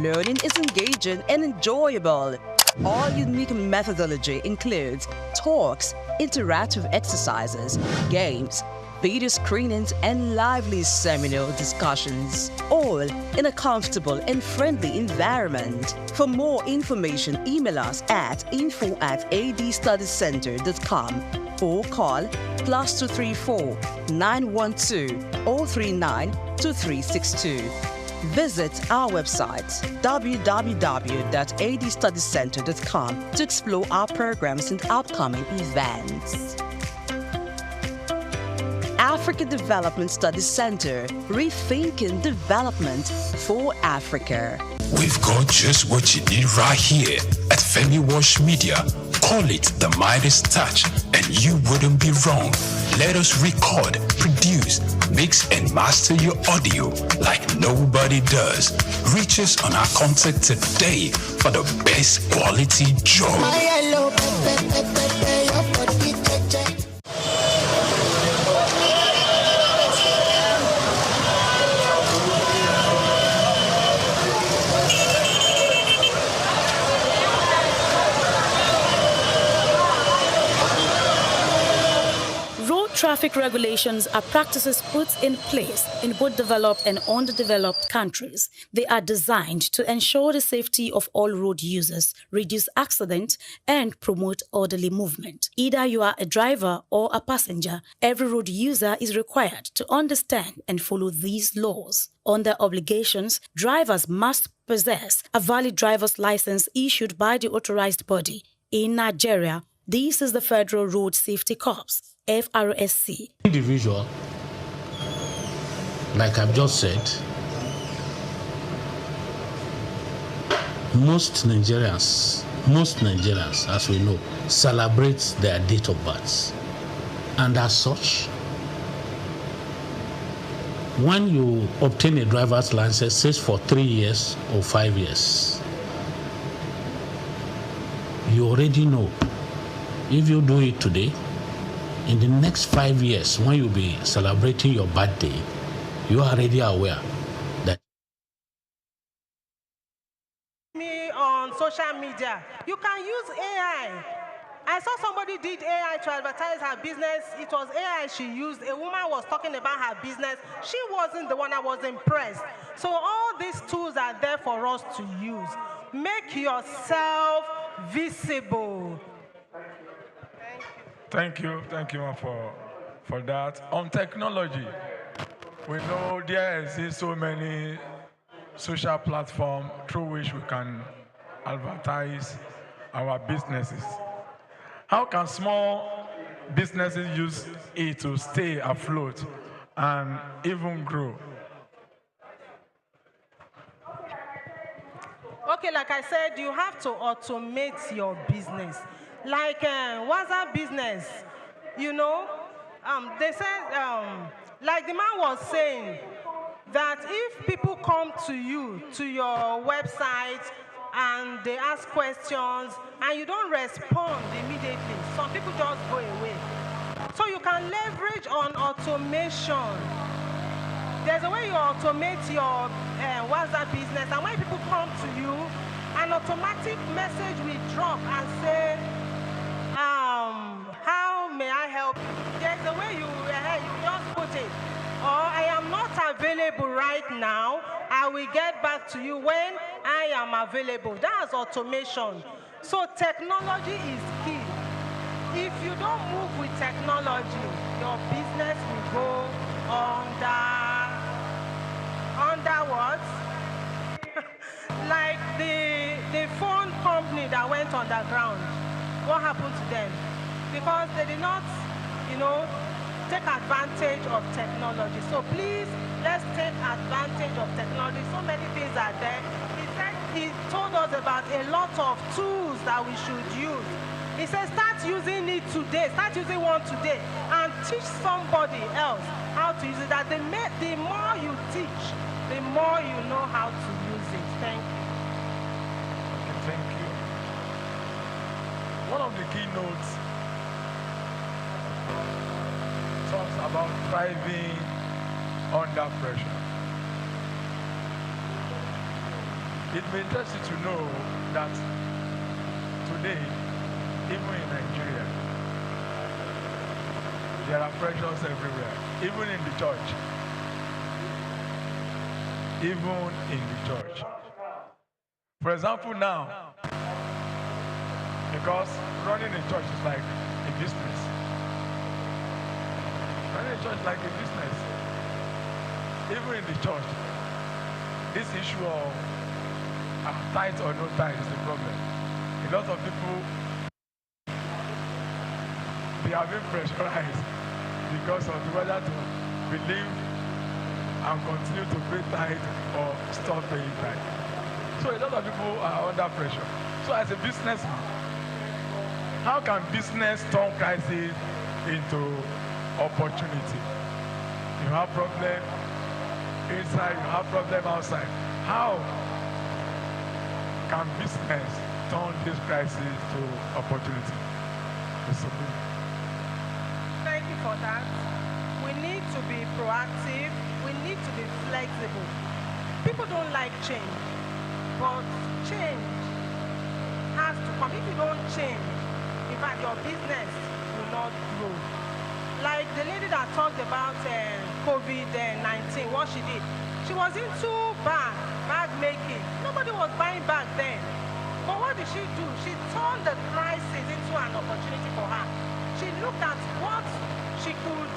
learning is engaging and enjoyable. Our unique methodology includes talks, interactive exercises, games, video screenings, and lively seminar discussions, all in a comfortable and friendly environment. For more information, email us at info@adstudycenter.com or call +234 912 039 2362. Visit our website, www.adstudycenter.com, to explore our programs and upcoming events. Africa Development Studies Center, rethinking development for Africa. We've got just what you need right here at Femi Wash Media. Call it the Midas Touch, and you wouldn't be wrong. Let us record, produce, mix, and master your audio like nobody does. Reach us on our contact today for the best quality job. Traffic regulations are practices put in place in both developed and underdeveloped countries. They are designed to ensure the safety of all road users, reduce accidents, and promote orderly movement. Either you are a driver or a passenger, every road user is required to understand and follow these laws. Under obligations, drivers must possess a valid driver's license issued by the authorized body. In Nigeria, this is the Federal Road Safety Corps, FRSC. Individual, like I've just said, most Nigerians, as we know, celebrate their date of birth. And as such, when you obtain a driver's license, says for 3 years or 5 years, you already know. If you do it today, in the next 5 years, when you'll be celebrating your birthday, you are already aware that. Me on social media, you can use AI. I saw somebody did AI to advertise her business. It was AI she used. A woman was talking about her business. She wasn't the one. I was impressed. So all these tools are there for us to use. Make yourself visible. Thank you for that. On technology, we know there exists so many social platforms through which we can advertise our businesses. How can small businesses use it to stay afloat and even grow? Okay, like I said, you have to automate your business. Like WhatsApp business, you know, they said, like the man was saying, that if people come to you, to your website, and they ask questions and you don't respond immediately. Some people just go away. So you can leverage on automation. There's a way you automate your WhatsApp business, and when people come to you, an automatic message will drop and say, how may I help you? There's a way you just put it. Or I am not available right now. I will get back to you when I am available. That's automation. So technology is key. If you don't move with technology, your business will go under what? Like the phone company that went underground. What happened to them? Because they did not, take advantage of technology. So please, let's take advantage of technology. So many things are there. He told us about a lot of tools that we should use. He said, start using it today. Start using one today and teach somebody else how to use it. That the more you teach, the more you know how to use it. Thank you. Okay, thank you. One of the keynotes talks about thriving under pressure. It may interest you to know that today, even in Nigeria, there are pressures everywhere, even in the church. Even in the church. For example, now, because running a church is like a business. Running a church is like a business. Even in the church, this issue of tithe or no tithe is the problem. A lot of people, they are being pressurized because of whether to believe and continue to pay tithe or stop paying tithe. So a lot of people are under pressure. So as a businessman, how can business turn crisis into opportunity? You have problem inside, you have problem outside. How can business turn this crisis to opportunity? Thank you for that. We need to be proactive. We need to be flexible. People don't like change, but change has to come. If you don't change, in fact, your business will not grow. Like the lady that talked about COVID-19, what she did. She was into bag making. Nobody was buying bags then. But what did she do? She turned the crisis into an opportunity for her. She looked at what she could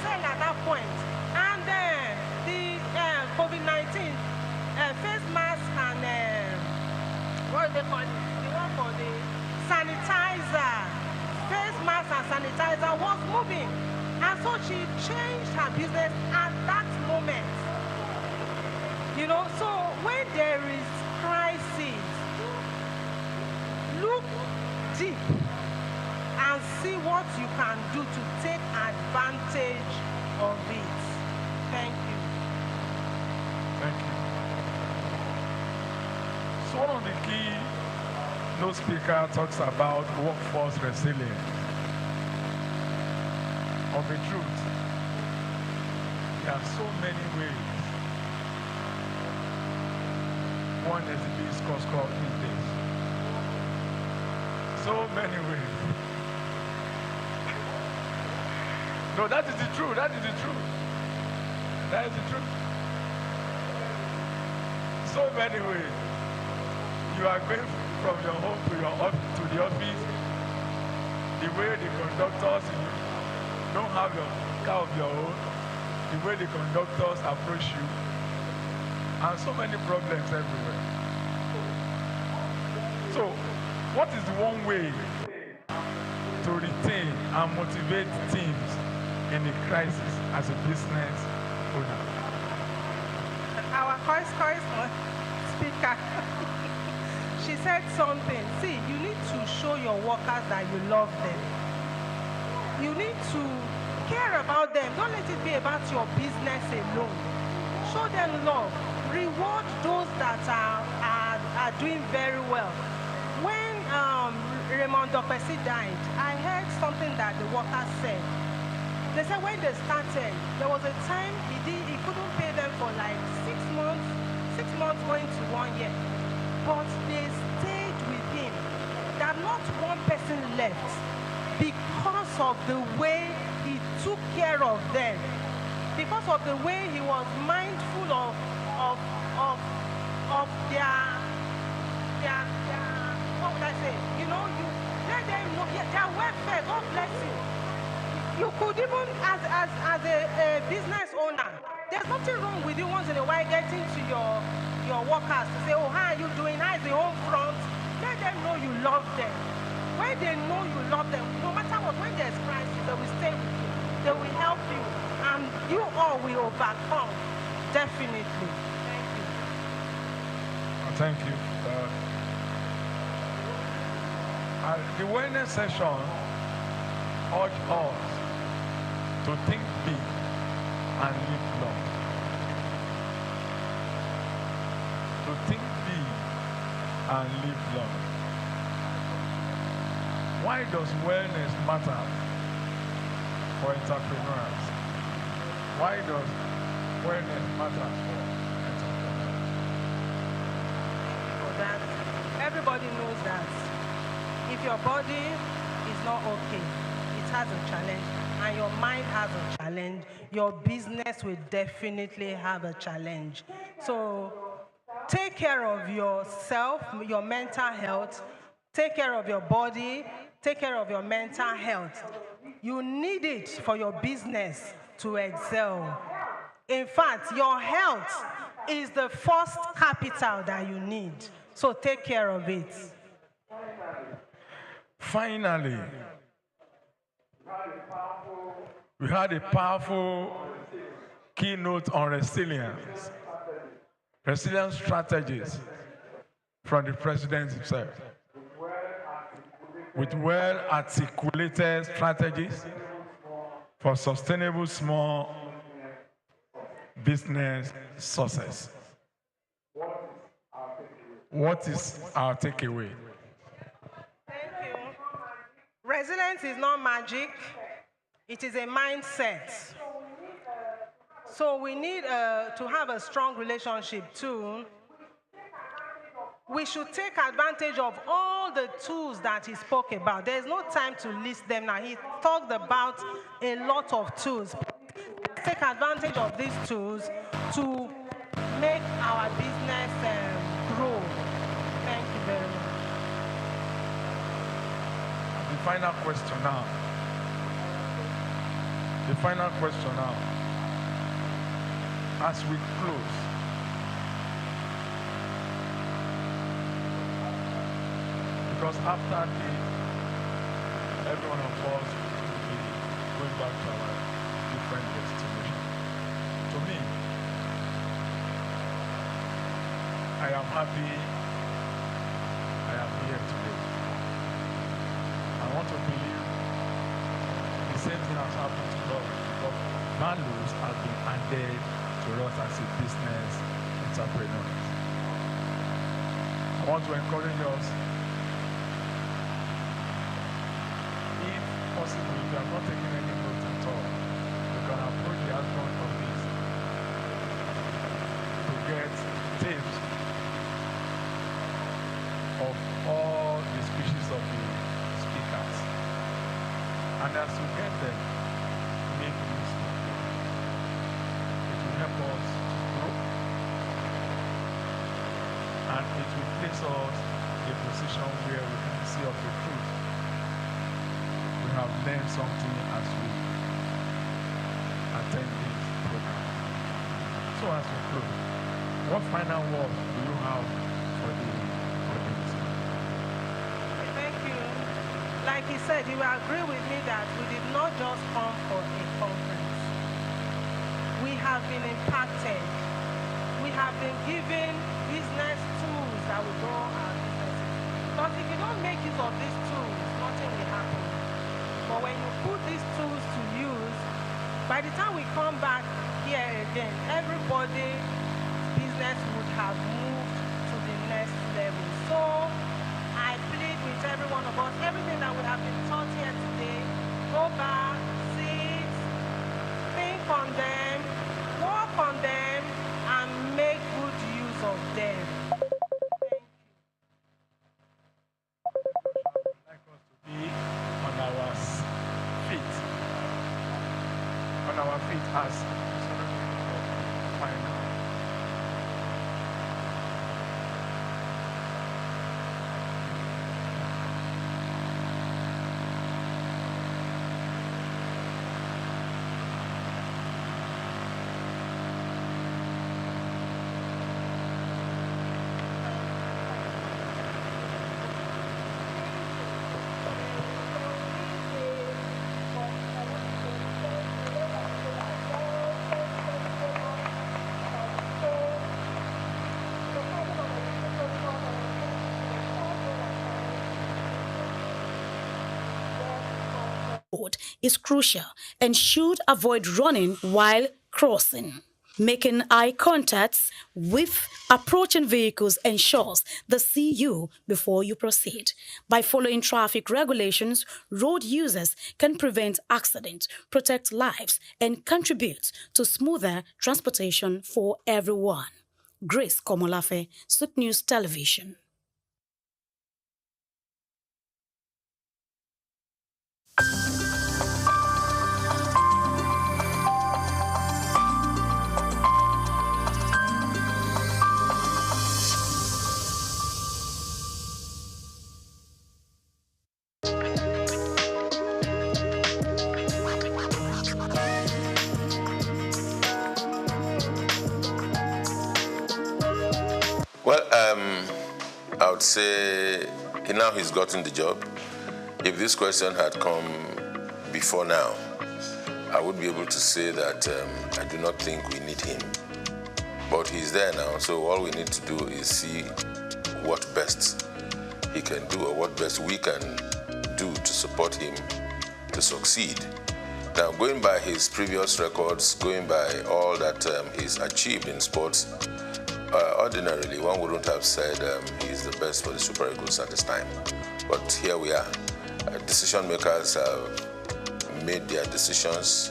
sell at that point. And the COVID-19 face mask and what do they call it? The one for the sanitizer. Face mask and sanitizer was moving. And so she changed her business at that moment. So when there is crisis, look deep and see what you can do to take advantage of it. Thank you. Thank you. So one of the key note speaker talks about workforce resilience. Of the truth, there are so many ways one is the biggest cost these days. So many ways. No, that is the truth. That is the truth. That is the truth. So many ways. You are going from your home to the office. The way the conductors, you don't have your car of your own. The way the conductors approach you. And so many problems everywhere. So, what is the one way to retain and motivate teams in a crisis as a business owner? Our speaker, she said something. See, you need to show your workers that you love them. You need to care about them. Don't let it be about your business alone. Show them love. Reward those that are are doing very well. When Raymond Dokpesi died, I heard something that the workers said. They said when they started, there was a time he couldn't pay them for like 6 months going to 1 year. But they stayed with him. That not one person left because of the way he took care of them. Because of the way he was mindful of their what would I say? You know, you let them know their welfare. God bless you. You could even, as a business owner, there's nothing wrong with you once in a while getting to your workers to say, oh, how are you doing? How is the home front? Let them know you love them. When they know you love them, no matter what, when there's crisis, they will stay with you. They will help you. And you all will overcome. Definitely. Thank you. Thank you. The wellness session urged us to think big and live long. To think big and live long. Why does wellness matter for entrepreneurs? Why does wellness matter for entrepreneurs? For that, everybody knows that if your body is not okay, it has a challenge, and your mind has a challenge, your business will definitely have a challenge. So take care of yourself, your mental health, take care of your body, take care of your mental health. You need it for your business to excel. In fact, your health is the first capital that you need. So take care of it. Finally, we had a powerful keynote on resilience. Resilience strategies from the president himself, with well-articulated strategies for sustainable small business success. What is our takeaway? Thank you. Resilience is not magic. It is a mindset. So we need to have a strong relationship too. We should take advantage of all the tools that he spoke about. There's no time to list them now. He talked about a lot of tools. Take advantage of these tools to make our business grow. Thank you very much. The final question now. The final question now. As we close, because after every one of us will be going back to our different destinations. To me, I am happy I am here today. I want to believe the same thing has happened to us because values have been handed to us as a business entrepreneurs. I want to encourage us, if possible, if you have not taken any notes at all, you can approach the admin office to get tapes of all the speeches of the speakers. And as you get them, make use of them. It will help us to grow. And it will place us in a position where we can see of the truth. We have learned something as we attend this program. So as we close, what final word do you have for the audience? Thank you. Like he said, you will agree with me that we did not just come for a conference. We have been impacted. We have been given business tools that will grow our businesses. But if you don't make use of these tools, nothing will happen. But when you put these tools to use, by the time we come back here again, everybody's business would have moved to the next level. So I plead with every one of us, everything that we have been taught here today, go back, sit, think on them, work on them, and make good use of them. Be on our feet. On our feet as final. is crucial and should avoid running while crossing. Making eye contacts with approaching vehicles ensures they see you before you proceed. By following traffic regulations, road users can prevent accidents, protect lives, and contribute to smoother transportation for everyone. Grace Komolafe, Souq News Television. Well, I would say now he's gotten the job. If this question had come before now, I would be able to say that I do not think we need him. But he's there now, so all we need to do is see what best he can do or what best we can do to support him to succeed. Now, going by his previous records, going by all that he's achieved in sports, ordinarily, one wouldn't have said he's the best for the Super Eagles at this time. But here we are. Decision makers have made their decisions.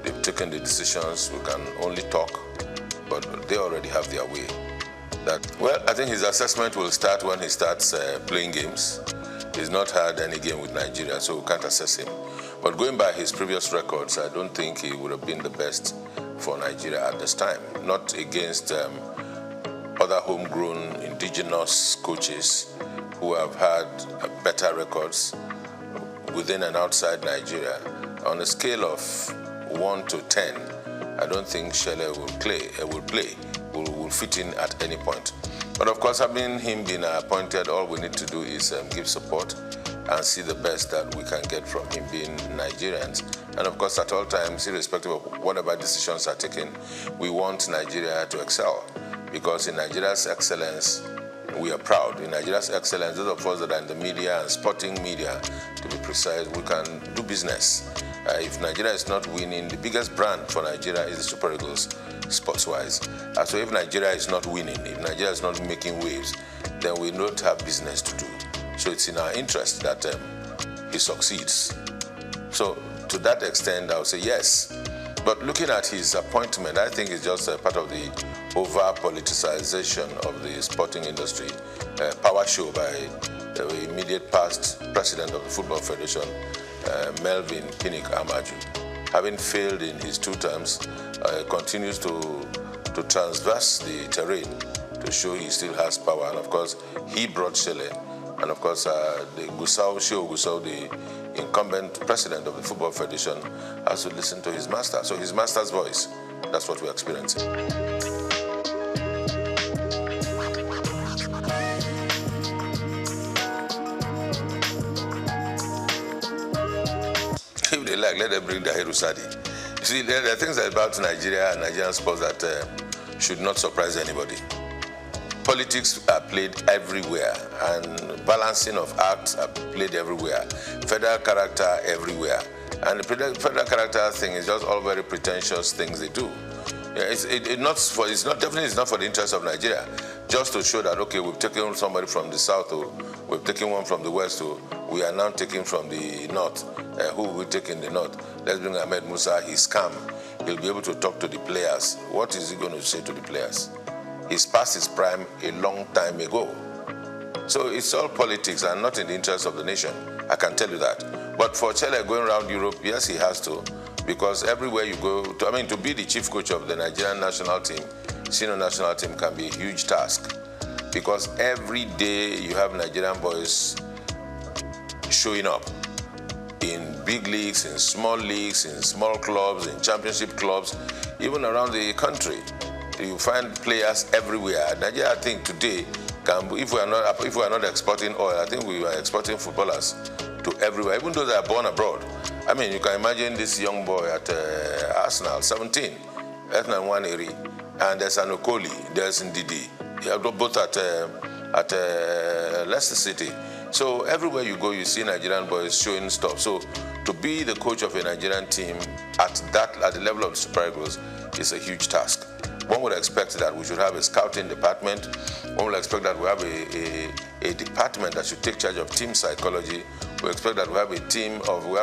They've taken the decisions. We can only talk, but they already have their way. Well, I think his assessment will start when he starts playing games. He's not had any game with Nigeria, so we can't assess him. But going by his previous records, I don't think he would have been the best for Nigeria at this time. Not against other homegrown indigenous coaches who have had better records within and outside Nigeria. On a scale of 1 to 10, I don't think Shele will fit in at any point. But of course, having him been appointed, all we need to do is give support and see the best that we can get from him being Nigerians. And of course, at all times, irrespective of whatever decisions are taken, we want Nigeria to excel. Because in Nigeria's excellence, we are proud. In Nigeria's excellence, those of us that are in the media and sporting media, to be precise, we can do business. If Nigeria is not winning, the biggest brand for Nigeria is the Super Eagles, sports-wise. So if Nigeria is not winning, if Nigeria is not making waves, then we don't have business to do. So it's in our interest that he succeeds. So to that extent, I would say yes. But looking at his appointment, I think it's just a part of the over-politicization of the sporting industry, power show by the immediate past president of the Football Federation, Melvin Pinnick Amaju. Having failed in his 2 terms, continues to transverse the terrain to show he still has power. And of course, he brought Shele. And of course, the Gusau, the incumbent president of the Football Federation, has to listen to his master. So his master's voice, that's what we're experiencing. If they like, let them bring the Herusadi. You see, there are things about Nigeria and Nigerian sports that should not surprise anybody. Politics are played everywhere, and balancing of acts are played everywhere. Federal character everywhere. And the federal character thing is just all very pretentious things they do. It's definitely not for the interest of Nigeria. Just to show that, okay, we've taken somebody from the south, or we've taken one from the west, or we are now taking from the north. Who will we take in the north? Let's bring Ahmed Musa. He's calm. He'll be able to talk to the players. What is he going to say to the players? He's past his prime a long time ago. So it's all politics and not in the interest of the nation. I can tell you that. But for Chelle going around Europe, yes, he has to. Because everywhere you go, to be the chief coach of the Nigerian national team, senior national team, can be a huge task. Because every day you have Nigerian boys showing up in big leagues, in small clubs, in championship clubs, even around the country. You find players everywhere. Nigeria, I think today, if we are not exporting oil, I think we are exporting footballers to everywhere, even those that are born abroad. I mean, you can imagine this young boy at Arsenal, 17, Ethnan Waneri, and there's Anokoli, there's Ndidi, both at Leicester City. So everywhere you go, you see Nigerian boys showing stuff. So to be the coach of a Nigerian team at the level of Super Eagles is a huge task. One would expect that we should have a scouting department. One would expect that we have a department that should take charge of team psychology. We expect that we have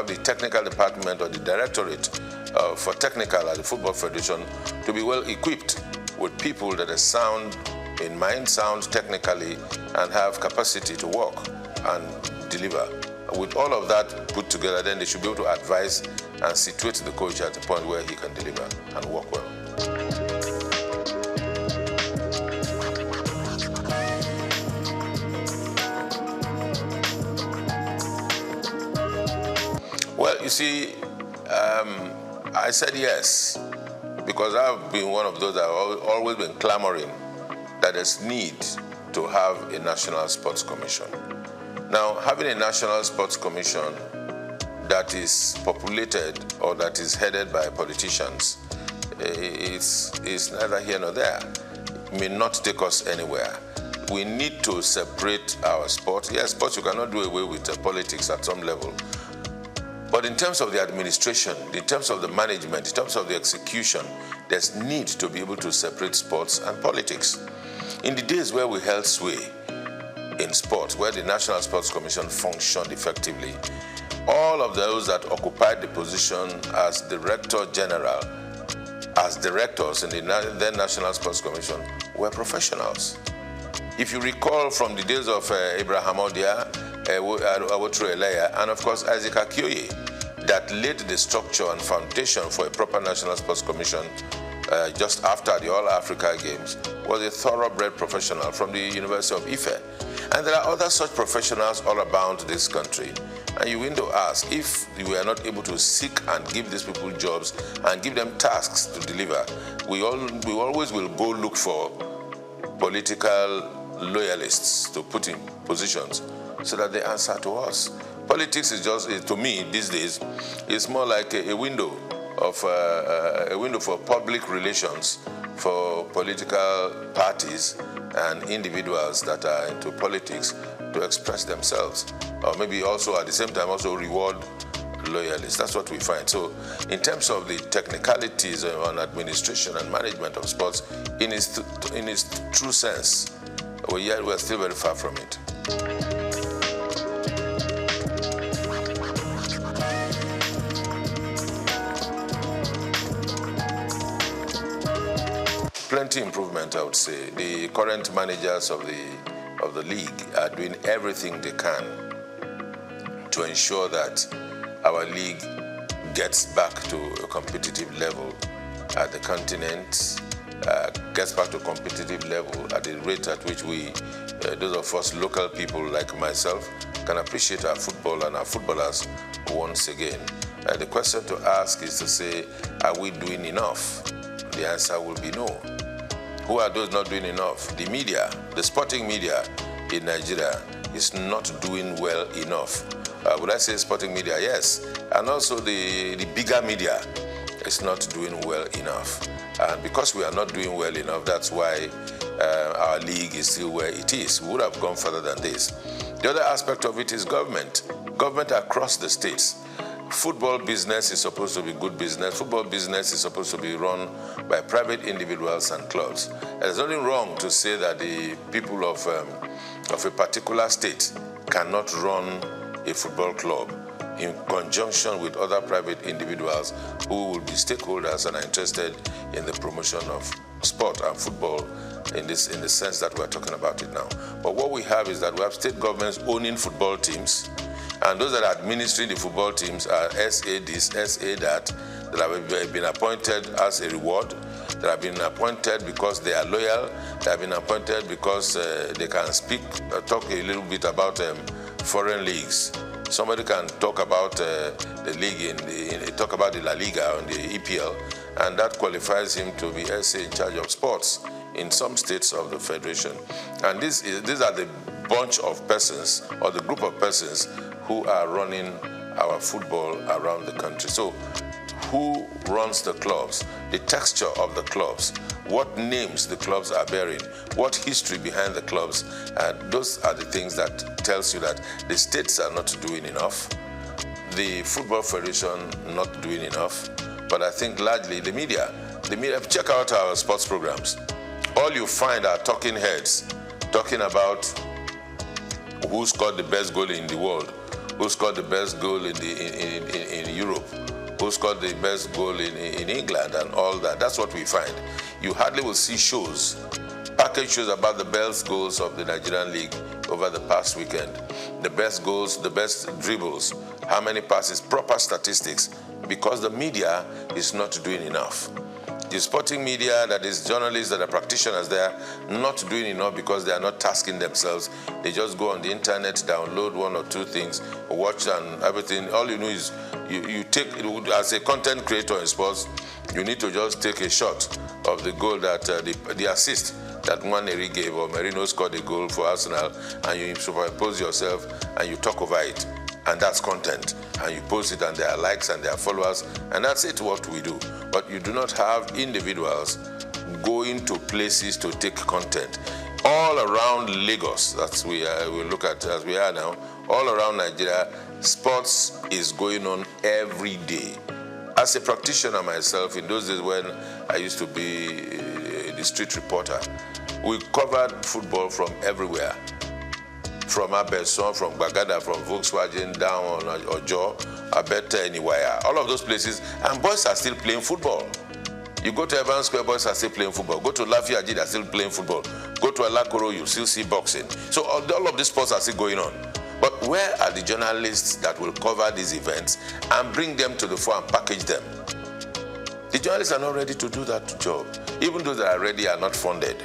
the technical department or the directorate for technical at the Football Federation to be well equipped with people that are sound in mind, sound technically, and have capacity to work and deliver. With all of that put together, then they should be able to advise and situate the coach at the point where he can deliver and work well. Well, you see, I said yes, because I've been one of those that have always been clamoring that there's need to have a National Sports Commission. Now, having a National Sports Commission that is populated or that is headed by politicians is neither here nor there. It may not take us anywhere. We need to separate our sport. Yes, sports, you cannot do away with politics at some level. But in terms of the administration, in terms of the management, in terms of the execution, there's need to be able to separate sports and politics. In the days where we held sway in sports, where the National Sports Commission functioned effectively, all of those that occupied the position as Director General, as directors in the then National Sports Commission, were professionals. If you recall from the days of Abraham Odia, Awotro Eleya, and of course Isaac Akioye, that laid the structure and foundation for a proper National Sports Commission just after the All-Africa Games, was a thoroughbred professional from the University of Ife. And there are other such professionals all about this country. And you need to ask, if we are not able to seek and give these people jobs and give them tasks to deliver, we always will go look for political loyalists to put in positions so that they answer to us. Politics is just, to me these days, it's more like a window for public relations for political parties and individuals that are into politics to express themselves, or maybe also at the same time also reward loyalists. That's what we find. So in terms of the technicalities on administration and management of sports, in its true sense, we're still very far from it. Plenty improvement, I would say. The current managers of the league are doing everything they can to ensure that our league gets back to a competitive level at the continent, gets back to a competitive level at the rate at which we, those of us local people like myself, can appreciate our football and our footballers once again. The question to ask is to say, are we doing enough? The answer will be no. Who are those not doing enough? The media, the sporting media in Nigeria is not doing well enough. Would I say sporting media? Yes. And also the bigger media is not doing well enough. And because we are not doing well enough, that's why our league is still where it is. We would have gone further than this. The other aspect of it is government. Government across the states. football business is supposed to be good business. Football business is supposed to be run by private individuals and clubs. There's nothing wrong to say that the people of a particular state cannot run a football club in conjunction with other private individuals who will be stakeholders and are interested in the promotion of sport and football in the sense that we're talking about it now. But what we have is that we have state governments owning football teams, and those that are administering the football teams are SA this, SA that have been appointed as a reward, that have been appointed because they are loyal, that have been appointed because they can talk a little bit about foreign leagues. Somebody can talk about the league, talk about the La Liga and the EPL, and that qualifies him to be SA in charge of sports in some states of the federation. And these are the bunch of persons or the group of persons who are running our football around the country. So who runs the clubs, the texture of the clubs, what names the clubs are bearing, what history behind the clubs, those are the things that tells you that the states are not doing enough, the Football Federation not doing enough, but I think largely the media, check out our sports programs. All you find are talking heads talking about who scored the best goal in the world, who scored the best goal in Europe, who scored the best goal in England and all that. That's what we find. You hardly will see shows, package shows about the best goals of the Nigerian League over the past weekend. The best goals, the best dribbles, how many passes, proper statistics, because the media is not doing enough. The sporting media, that is journalists that are practitioners there, not doing enough because they are not tasking themselves. They just go on the internet, download one or two things, watch and everything. All you know is you take, as a content creator in sports, you need to just take a shot of the goal that, the assist that Nwaneri gave, or Merino scored a goal for Arsenal, and you superimpose yourself and you talk over it. And that's content. And you post it and there are likes and there are followers, and that's it, what we do. But you do not have individuals going to places to take content. All around Lagos, that's we look at as we are now, all around Nigeria, sports is going on every day. As a practitioner myself, in those days when I used to be the street reporter, we covered football from everywhere. From Abeson, from Bagada, from Volkswagen, down on Ojo, Abeta, anywhere. All of those places, and boys are still playing football. You go to Evans Square, boys are still playing football. Go to Lafayette, they're still playing football. Go to Alakoro, you still see boxing. So all of these sports are still going on. But where are the journalists that will cover these events and bring them to the fore and package them? The journalists are not ready to do that job. Even those that are ready are not funded.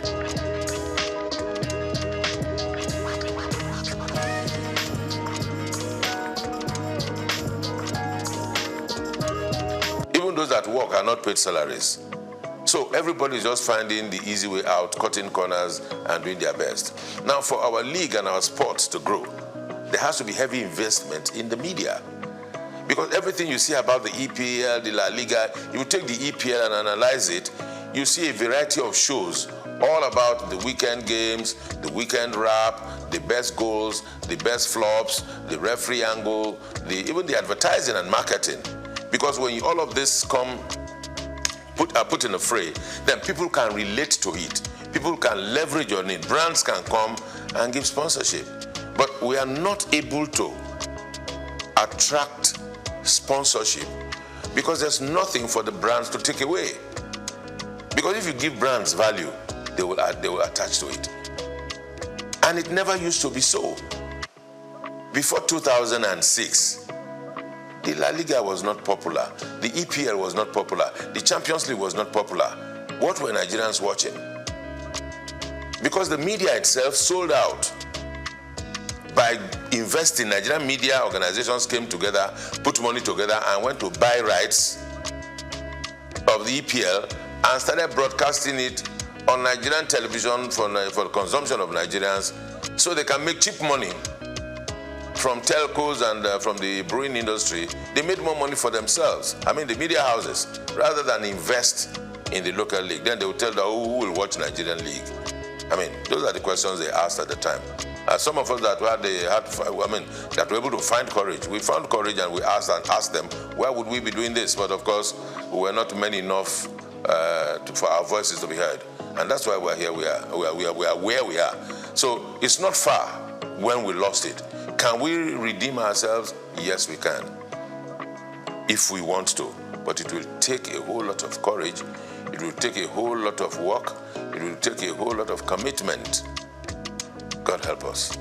Those that work are not paid salaries. So everybody is just finding the easy way out, cutting corners and doing their best. Now for our league and our sports to grow, there has to be heavy investment in the media. Because everything you see about the EPL, the La Liga, you take the EPL and analyze it, you see a variety of shows all about the weekend games, the weekend wrap, the best goals, the best flops, the referee angle, even the advertising and marketing. Because when all of this are put in a fray, then people can relate to it. People can leverage on it. Brands can come and give sponsorship. But we are not able to attract sponsorship because there's nothing for the brands to take away. Because if you give brands value, they will attach to it. And it never used to be so. Before 2006, the La Liga was not popular. The EPL was not popular. The Champions League was not popular. What were Nigerians watching? Because the media itself sold out. By investing, Nigerian media organizations came together, put money together, and went to buy rights of the EPL and started broadcasting it on Nigerian television for the consumption of Nigerians so they can make cheap money. From telcos and from the brewing industry, they made more money for themselves. I mean, the media houses, rather than invest in the local league. Then they will tell them, who will watch Nigerian league? I mean, those are the questions they asked at the time. Some of us that that were able to find courage. We found courage and we asked them, where would we be doing this? But of course, we were not many enough for our voices to be heard. And that's why we're here. We are where we are. So it's not far when we lost it. Can we redeem ourselves? Yes, we can, if we want to. But it will take a whole lot of courage. It will take a whole lot of work. It will take a whole lot of commitment. God help us.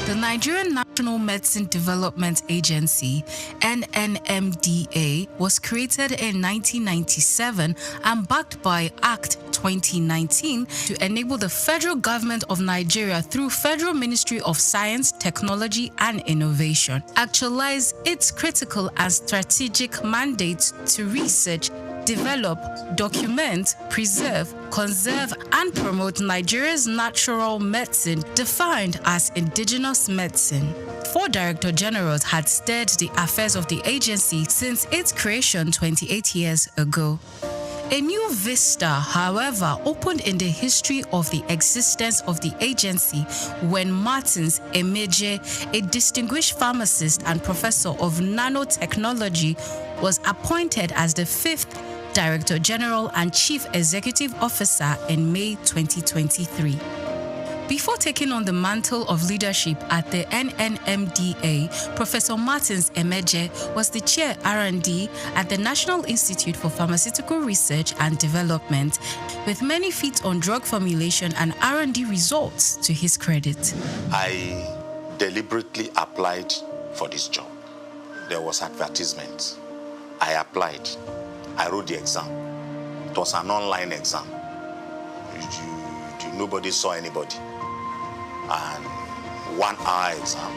The Nigerian National Medicine Development Agency, NNMDA, was created in 1997 and backed by Act 2019 to enable the federal government of Nigeria through Federal Ministry of Science, Technology and Innovation actualize its critical and strategic mandates to research, develop, document, preserve, conserve, and promote Nigeria's natural medicine, defined as indigenous medicine. 4 Director Generals had steered the affairs of the agency since its creation 28 years ago. A new vista, however, opened in the history of the existence of the agency when Martins Emeje, a distinguished pharmacist and professor of nanotechnology, was appointed as the 5th Director General and Chief Executive Officer in May 2023. Before taking on the mantle of leadership at the NNMDA, Professor Martins Emeje was the Chair R&D at the National Institute for Pharmaceutical Research and Development, with many feats on drug formulation and R&D results to his credit. I deliberately applied for this job. There was advertisement. I applied. I wrote the exam. It was an online exam. Nobody saw anybody. And 1 hour exam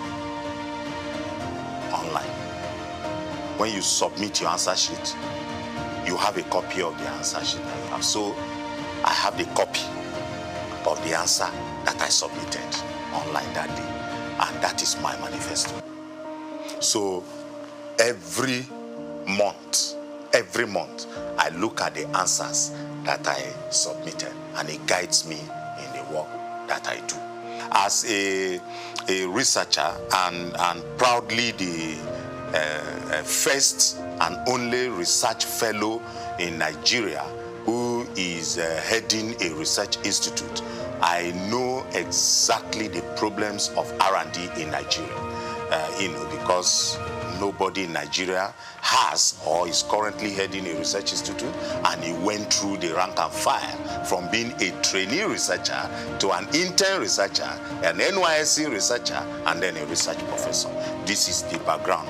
online. When you submit your answer sheet, you have a copy of the answer sheet. So I have the copy of the answer that I submitted online that day. And that is my manifesto. So every month, I look at the answers that I submitted, and it guides me in the work that I do. As a researcher and proudly the first and only research fellow in Nigeria who is heading a research institute, I know exactly the problems of R&D in Nigeria, because nobody in Nigeria has or is currently heading a research institute, and he went through the rank and file from being a trainee researcher to an intern researcher, an NYSC researcher, and then a research professor. This is the background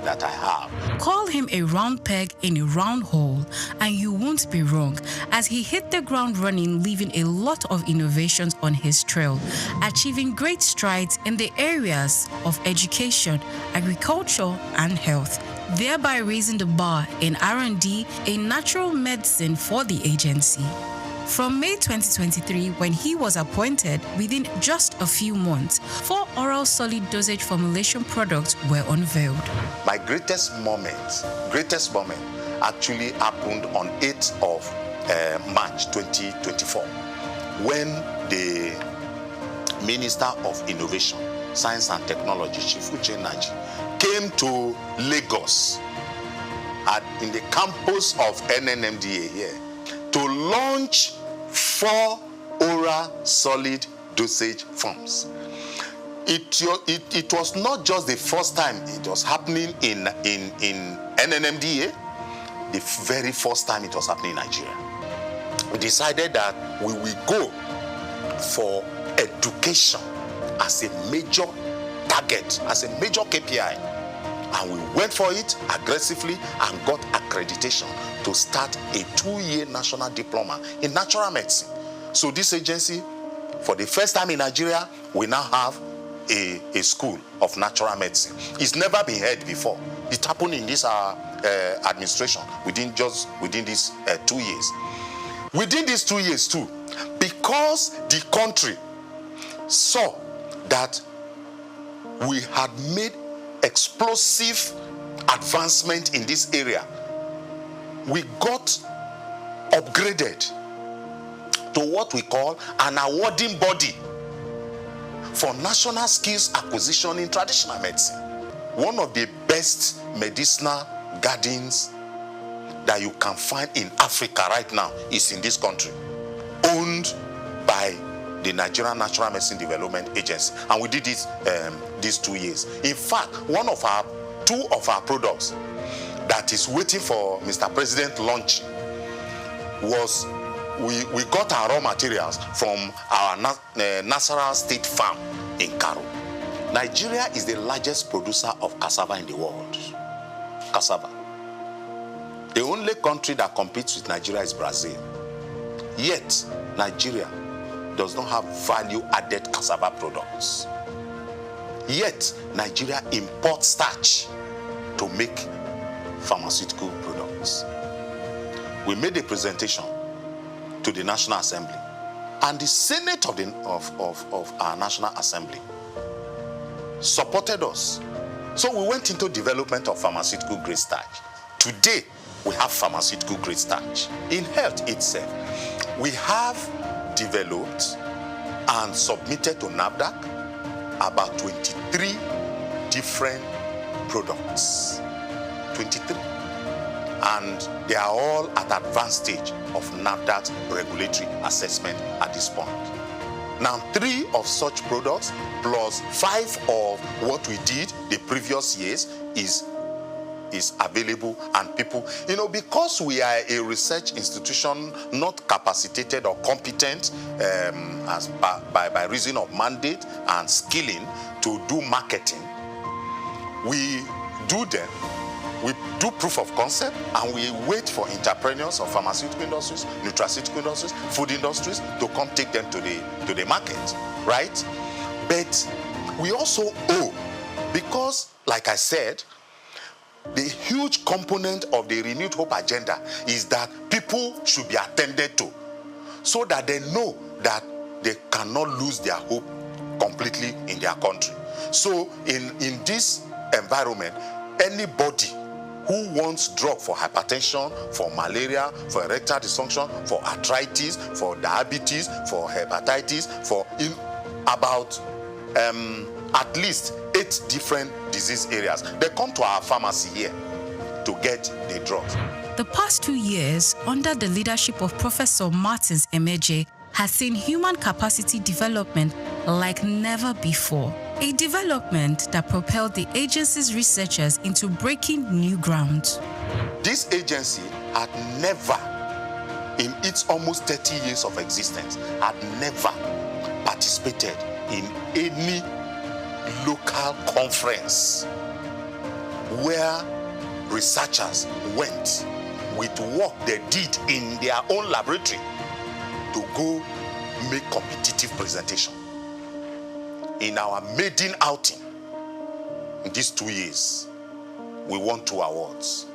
that I have. Call him a round peg in a round hole, and you won't be wrong, as he hit the ground running, leaving a lot of innovations on his trail, achieving great strides in the areas of education, agriculture, and health, thereby raising the bar in R&D in natural medicine for the agency. From May 2023, when he was appointed, within just a few months, 4 oral solid dosage formulation products were unveiled. My greatest moment actually happened on 8th of March 2024, when the Minister of Innovation, Science and Technology, Chief Uche Naji, came to Lagos in the campus of NNMDA here to launch 4 oral solid dosage forms. It was not just the first time it was happening in NNMDA, the very first time it was happening in Nigeria. We decided that we will go for education as a major target, as a major KPI. And we went for it aggressively and got accreditation to start a 2-year national diploma in natural medicine. So this agency, for the first time in Nigeria, we now have a school of natural medicine. It's never been heard before. It happened in this administration within these 2 years. Within these 2 years too, because the country saw that we had made explosive advancement in this area, we got upgraded to what we call an awarding body for national skills acquisition in traditional medicine. One of the best medicinal gardens that you can find in Africa right now is in this country, owned by the Nigerian Natural Medicine Development Agency, and we did it these 2 years. In fact, two of our products that is waiting for Mr. President launch was we got our raw materials from our Nasarawa State Farm in Karo. Nigeria is the largest producer of cassava in the world. Cassava. The only country that competes with Nigeria is Brazil. Yet, Nigeria does not have value-added cassava products. Yet, Nigeria imports starch to make pharmaceutical products. We made a presentation to the National Assembly, and the Senate of our National Assembly supported us. So we went into development of pharmaceutical grade starch. Today, we have pharmaceutical grade starch. In health itself, we have developed and submitted to NAFDAC about 23 different products. 23. And they are all at advanced stage of NAFDAC's regulatory assessment at this point. Now, 3 of such products plus 5 of what we did the previous years is available, and people, because we are a research institution not capacitated or competent by reason of mandate and skilling to do marketing, we do proof of concept, and we wait for entrepreneurs of pharmaceutical industries, nutraceutical industries, food industries to come take them to the market, right? But we also owe, because, like I said, the huge component of the Renewed Hope agenda is that people should be attended to, so that they know that they cannot lose their hope completely in their country. So in this environment, anybody who wants drug for hypertension, for malaria, for erectile dysfunction, for arthritis, for diabetes, for hepatitis, for about at least 8 different disease areas, they come to our pharmacy here to get the drugs. The past 2 years, under the leadership of Professor Martins Emeje, has seen human capacity development like never before. A development that propelled the agency's researchers into breaking new ground. This agency had never, in its almost 30 years of existence, had never participated in any local conference where researchers went with work they did in their own laboratory to go make competitive presentation. In our maiden outing in these 2 years, we won 2 awards.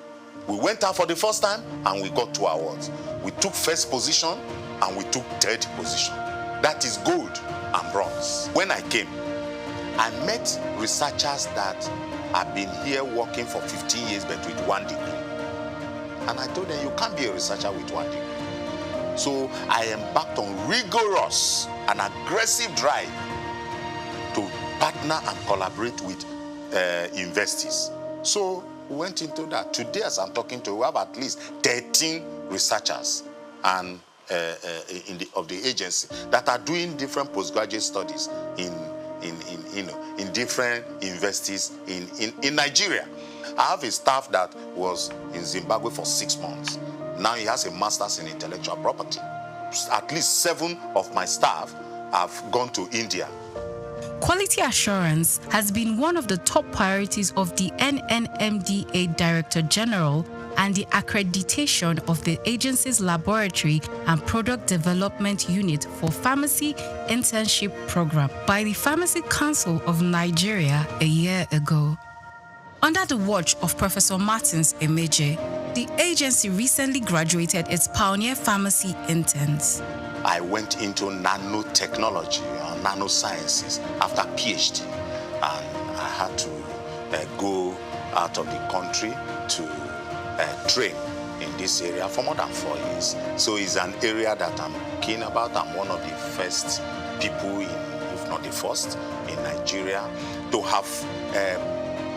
We went out for the first time and we got 2 awards. We took first position and we took third position. That is gold and bronze. When I came, I met researchers that have been here working for 15 years but with 1 degree. And I told them, you can't be a researcher with 1 degree. So I embarked on rigorous and aggressive drive to partner and collaborate with investors. So we went into that. Today, as I'm talking to you, we have at least 13 researchers and of the agency that are doing different postgraduate studies in different universities in Nigeria. I have a staff that was in Zimbabwe for 6 months. Now he has a master's in intellectual property. At least 7 of my staff have gone to India. Quality assurance has been one of the top priorities of the NNMDA Director General and the accreditation of the agency's laboratory and product development unit for pharmacy internship program by the Pharmacy Council of Nigeria a year ago. Under the watch of Professor Martins Emeje, the agency recently graduated its pioneer pharmacy interns. I went into nanotechnology or nanosciences after PhD, and I had to go out of the country to train in this area for more than 4 years. So it's an area that I'm keen about. I'm one of the first people, if not the first, in Nigeria to have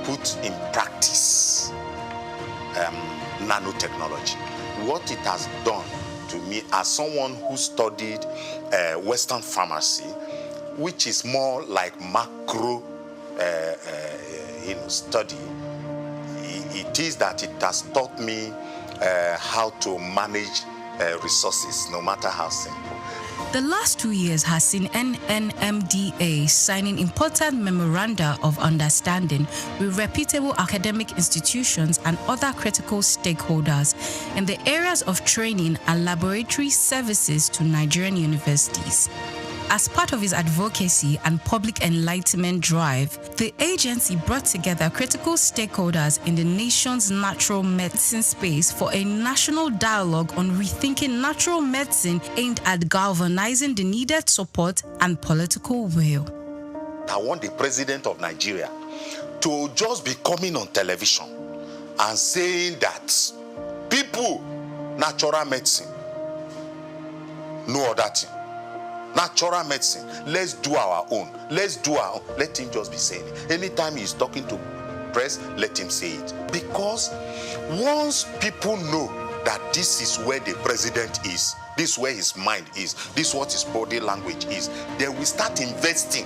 put in practice nanotechnology. What it has done to me as someone who studied Western pharmacy, which is more like macro study, it is that it has taught me how to manage resources, no matter how simple. The last 2 years has seen NNMDA signing important memoranda of understanding with reputable academic institutions and other critical stakeholders in the areas of training and laboratory services to Nigerian universities. As part of its advocacy and public enlightenment drive, the agency brought together critical stakeholders in the nation's natural medicine space for a national dialogue on rethinking natural medicine aimed at galvanizing the needed support and political will. I want the president of Nigeria to just be coming on television and saying that people, natural medicine, no other thing. Natural medicine, let's do our own. Let's do our own. Let him just be saying it. Anytime he's talking to press, let him say it. Because once people know that this is where the president is, this is where his mind is, this is what his body language is, they will start investing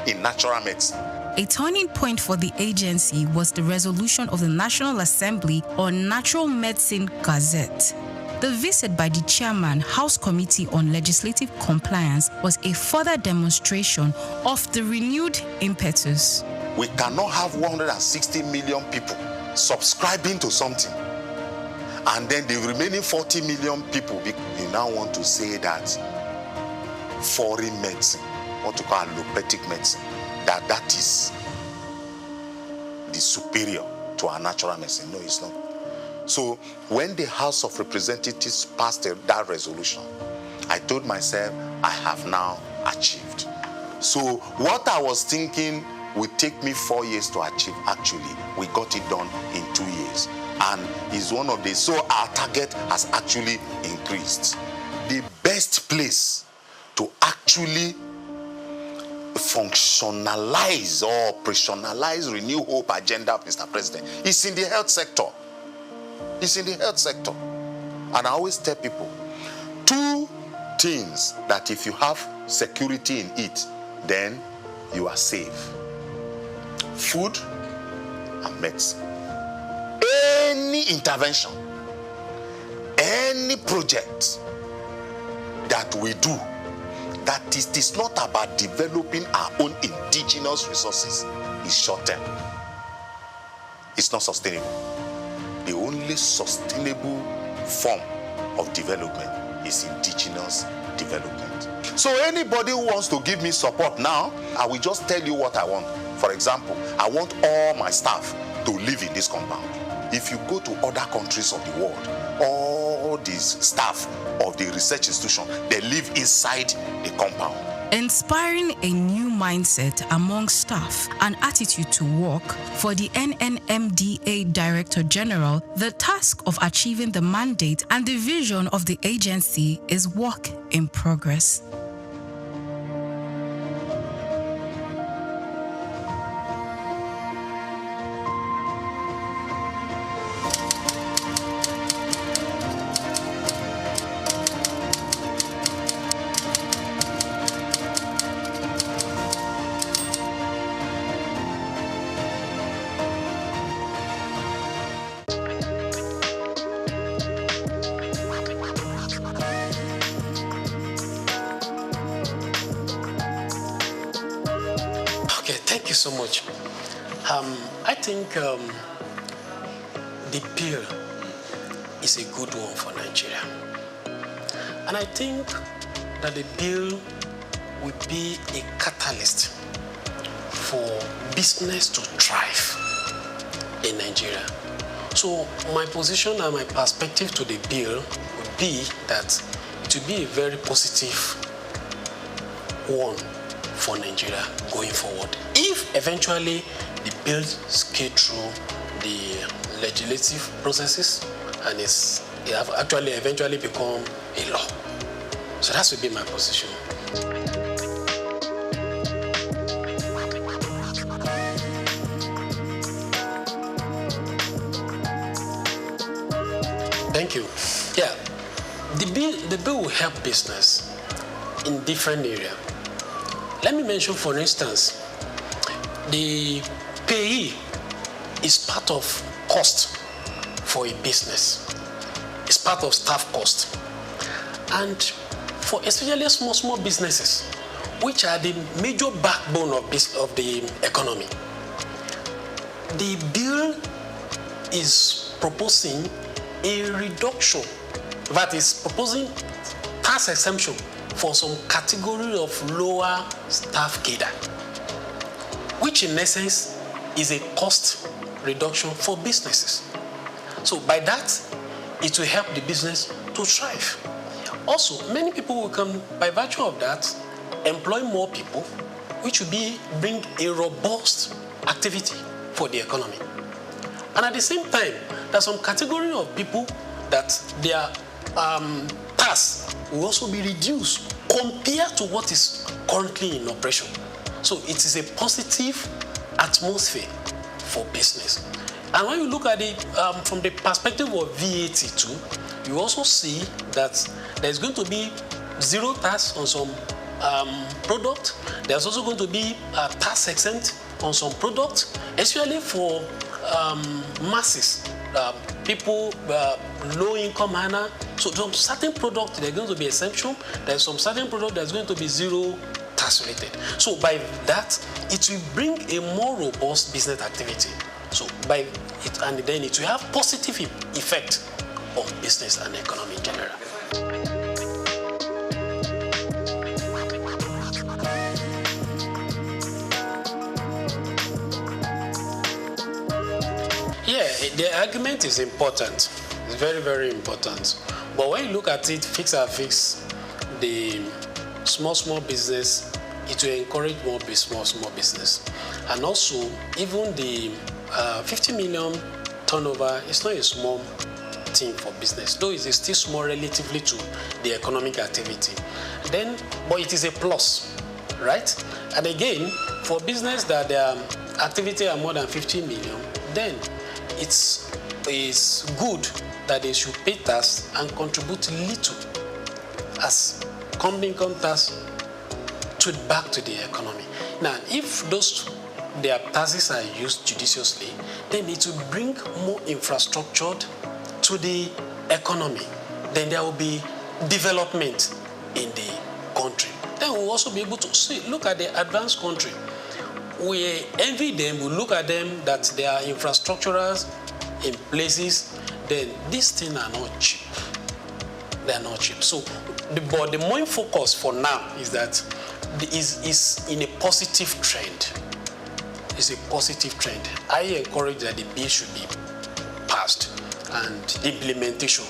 in natural medicine. A turning point for the agency was the resolution of the National Assembly on Natural Medicine Gazette. The visit by the chairman, House Committee on Legislative Compliance, was a further demonstration of the renewed impetus. We cannot have 160 million people subscribing to something, and then the remaining 40 million people, you now want to say that foreign medicine, what to call allopathic medicine, that is the superior to our natural medicine. No, it's not. So when the House of Representatives passed that resolution, I told myself, I have now achieved. So what I was thinking would take me 4 years to achieve, actually, we got it done in 2 years. And it's one of the, so our target has actually increased. The best place to actually functionalize or operationalize Renew Hope agenda, Mr. President, is in the health sector. It's in the health sector. And I always tell people, 2 things that if you have security in it, then you are safe. Food and medicine. Any intervention, any project that we do, that it is not about developing our own indigenous resources, is short-term. It's not sustainable. The only sustainable form of development is indigenous development. So anybody who wants to give me support now, I will just tell you what I want. For example, I want all my staff to live in this compound. If you go to other countries of the world, all these staff of the research institution, they live inside the compound. Inspiring a new mindset among staff and attitude to work for the NNMDA Director General, the task of achieving the mandate and the vision of the agency is work in progress. you so much. I think the bill is a good one for Nigeria. And I think that the bill will be a catalyst for business to thrive in Nigeria. So my position and my perspective to the bill would be that it will be a very positive one for Nigeria going forward. If eventually the bill scales through the legislative processes and it have actually eventually become a law. So that would be my position. Thank you. Yeah, the bill will help business in different areas. Let me mention, for instance, the payee is part of cost for a business. It's part of staff cost. And for especially small businesses, which are the major backbone of the economy, the bill is proposing a reduction, that is proposing tax exemption for some category of lower staff cadre, which in essence is a cost reduction for businesses. So by that, it will help the business to thrive. Also, many people will come, by virtue of that, employ more people, which will bring a robust activity for the economy. And at the same time, there's some category of people that their tax will also be reduced compared to what is currently in operation. So it is a positive atmosphere for business. And when you look at it from the perspective of VAT too, you also see that there's going to be zero tax on some product. There's also going to be a tax exempt on some products, especially for masses, people, low-income earner. So some certain products, there's going to be exemption. There's some certain product that's going to be zero tax rated. So by that, it will bring a more robust business activity. So by it, and then it will have positive effect on business and economy in general. Yeah, the argument is important. It's very, very important. But when you look at it, fix the small business, it will encourage more small business. And also, even the 50 million turnover is not a small thing for business, though it is still small relatively to the economic activity. But it is a plus, right? And again, for business that their activity are more than 50 million, then it's good that they should pay tax and contribute little as company income tax to back to the economy. Now, if their taxes are used judiciously, then it will bring more infrastructure to the economy. Then there will be development in the country. Then we'll also be able to look at the advanced country. We envy them, we look at them that they are infrastructures in places, then these things are not cheap. They are not cheap. So, but the main focus for now is that is in a positive trend. It's a positive trend. I encourage that the bill should be passed and the implementation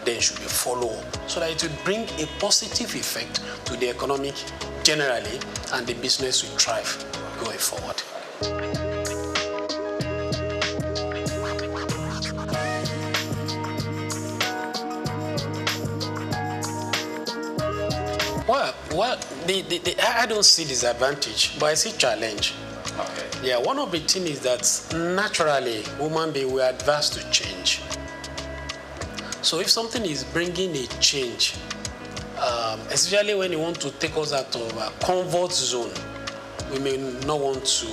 then should be followed so that it will bring a positive effect to the economic generally and the business will thrive going forward. Well, I don't see disadvantage, but I see challenge. Okay. Yeah, one of the things is that naturally, human beings were adverse to change. So if something is bringing a change, especially when you want to take us out of a comfort zone, we may not want to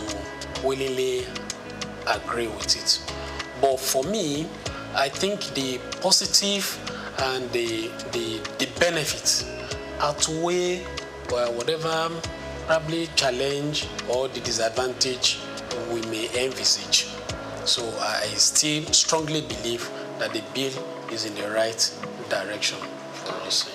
willingly agree with it. But for me, I think the positive and the benefits outweigh whatever probably challenge or the disadvantage we may envisage. So I still strongly believe that the bill is in the right direction for us.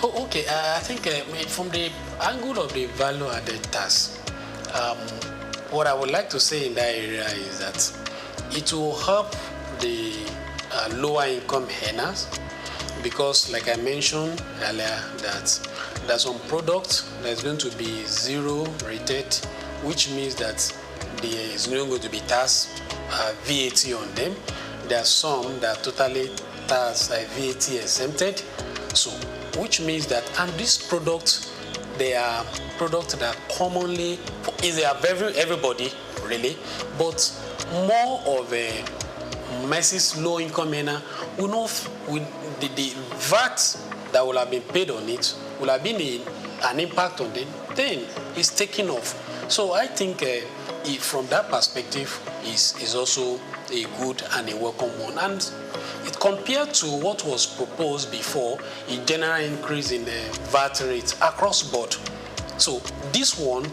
Okay, I think from the angle of the value-added tax, what I would like to say in that area is that it will help the lower income earners, because like I mentioned earlier, that there's some products that's going to be zero rated, which means that there is not going to be tax VAT on them. There are some that are totally tax VAT exempted. So, which means that, and these products, they are products that commonly, they are everybody really, but more of a masses low income earner will not, the VAT that will have been paid on it will have been an impact on them, then it's taking off. So I think from that perspective is also a good and a welcome one. And it compared to what was proposed before, a general increase in the VAT rate across board. So this one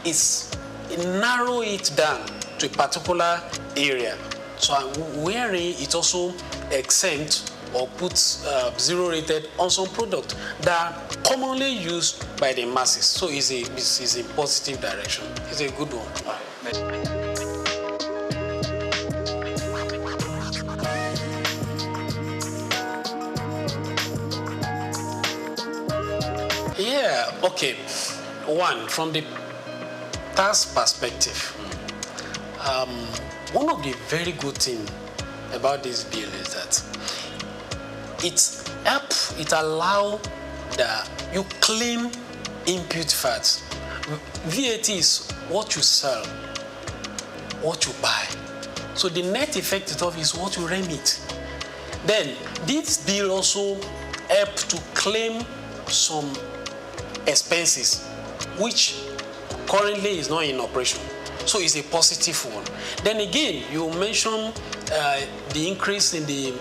is narrow it down to a particular area. So wherein it also exempt or puts zero rated on some products that are commonly used by the masses. So it's a positive direction. It's a good one. Yeah, okay. One, from the tax perspective, one of the very good things about this bill is that it allows that you claim input fats. VAT is what you sell, what you buy. So the net effect of it is what you remit. Then this bill also helps to claim some expenses which currently is not in operation. So it's a positive one. Then again, you mentioned the increase in the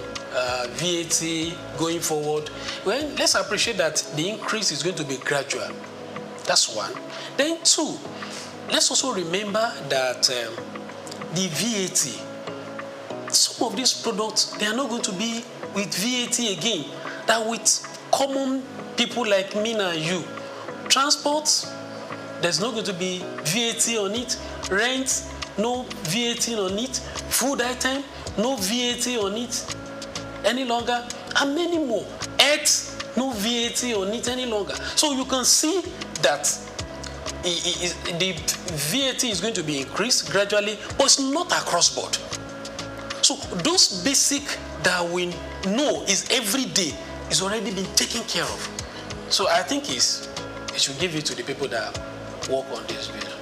VAT going forward. Well, let's appreciate that the increase is going to be gradual. That's one. Then two, let's also remember that the VAT, some of these products, they are not going to be with VAT again. That with common people like me and you, transport, there's not going to be VAT on it. Rent, no VAT on it. Food item, no VAT on it any longer. And many more. Health, no VAT on it any longer. So you can see that the VAT is going to be increased gradually, but it's not across board. So those basic that we know is every day is already been taken care of. So I think it should give it to the people that work on this bill.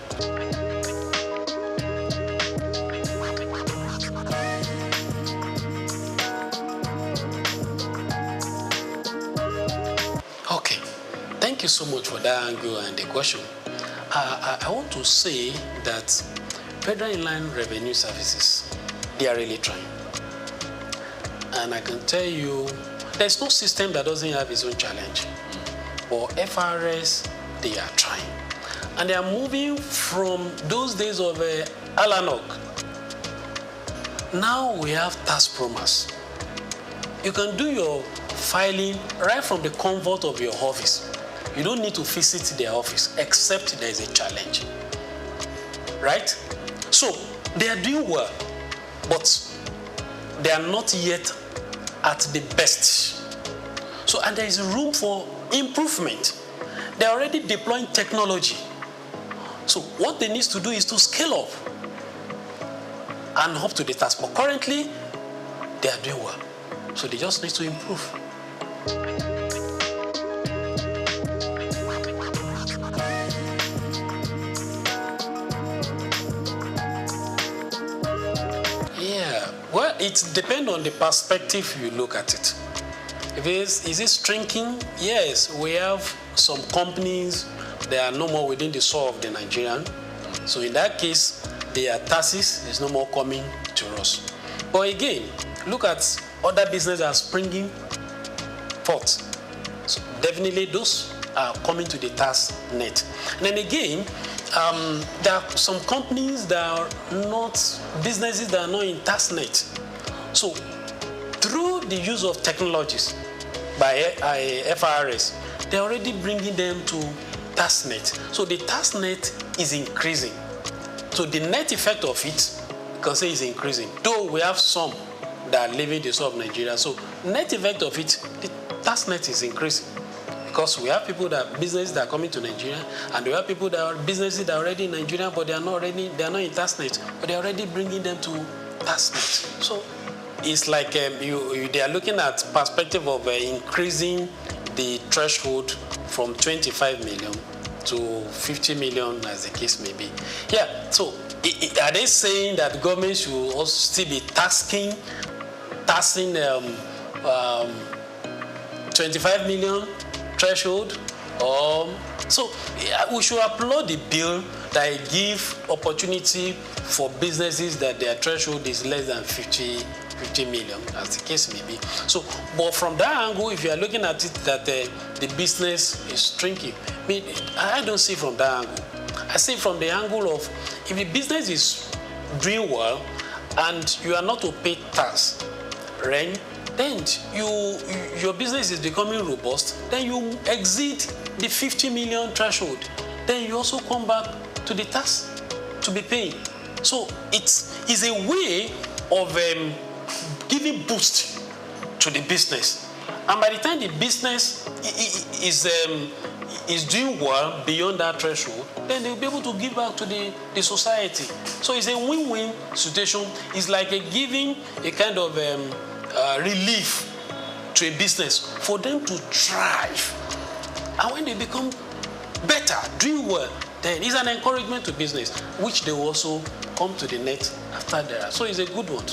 Okay, thank you so much for that angle and the question. I want to say that Federal Inland Revenue Services, they are really trying. And I can tell you, there's no system that doesn't have its own challenge. But FRS, they are trying. And they are moving from those days of analog. Now we have tax promise. You can do your filing right from the comfort of your office. You don't need to visit their office except there is a challenge. Right? So they are doing well, but they are not yet at the best. So, and there is room for improvement. They are already deploying technology. So what they need to do is to scale up and up to the task. But currently, they are doing well. So they just need to improve. Yeah, well, it depends on the perspective you look at it. Is it shrinking? Yes, we have some companies that are no more within the soul of the Nigerian. So in that case, their taxes is no more coming to us. But again, look at other businesses that are springing forth. So definitely those are coming to the tax net. And then again, there are some companies that are not, businesses that are not in tax net. So through the use of technologies by FRS, they're already bringing them to tax net. So the tax net is increasing. So the net effect of it, you can say, is increasing. Though we have some that are leaving the south of Nigeria. So net effect of it, the tax net is increasing. Because we have people that businesses that are coming to Nigeria, and we have people that are businesses that are already in Nigeria, but they are not in tax net, but they are already bringing them to tax net. So it's like they are looking at perspective of increasing the threshold from 25 million to 50 million, as the case may be. Yeah. So are they saying that government should also still be taxing 25 million threshold? So we should applaud the bill that give opportunity for businesses that their threshold is less than 50 million, as the case may be. So, but from that angle, if you are looking at it that the business is shrinking, I don't see from that angle. I see from the angle of if the business is doing well and you are not to pay tax, rent, then your business is becoming robust, then you exceed the 50 million threshold. Then you also come back to the tax to be paying. So it's a way of giving boost to the business. And by the time the business is doing well beyond that threshold, then they'll be able to give back to the society. So it's a win-win situation. It's like giving a kind of relief to a business for them to thrive. And when they become better, doing well, then it's an encouragement to business, which they will also come to the net after that. So it's a good one.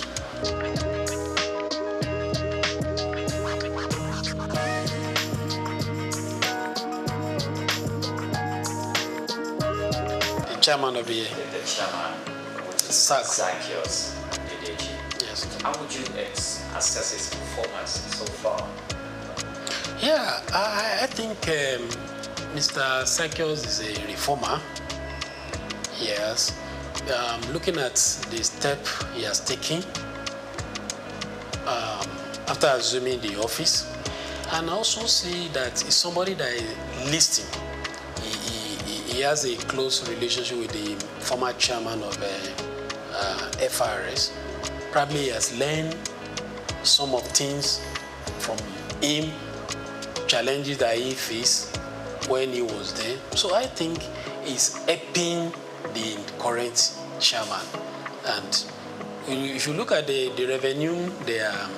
The chairman of the year. The chairman. Souq. Yes. How would you assess his performance so far? Yeah, I think Mr. Souq is a reformer. Yes. Looking at the step he has taken after assuming the office, and I also see that he's somebody that is listening. He has a close relationship with the former chairman of FRS. Probably he has learned some of things from him, challenges that he faced when he was there. So I think he's helping the current chairman. And if you look at the revenue they are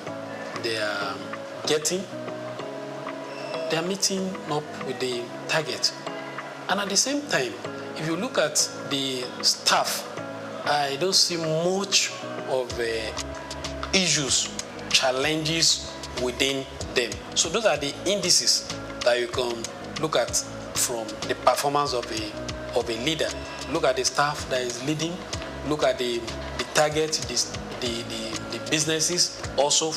getting, they are meeting up with the target. And at the same time, if you look at the staff, I don't see much of issues, challenges within them. So those are the indices that you can look at from the performance of a leader. Look at the staff that is leading. Look at the target, the businesses also,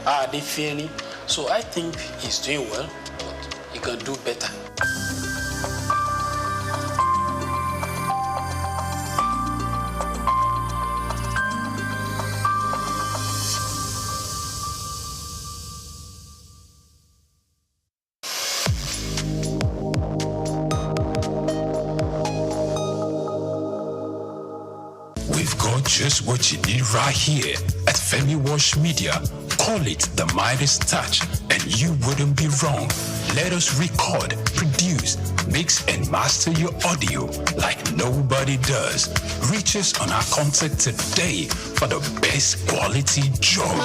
are they failing? So I think he's doing well, but he can do better. Just what you need right here at Femi Wash Media. Call it the Midas Touch and you wouldn't be wrong. Let us record, produce, mix and master your audio like nobody does. Reach us on our contact today for the best quality job.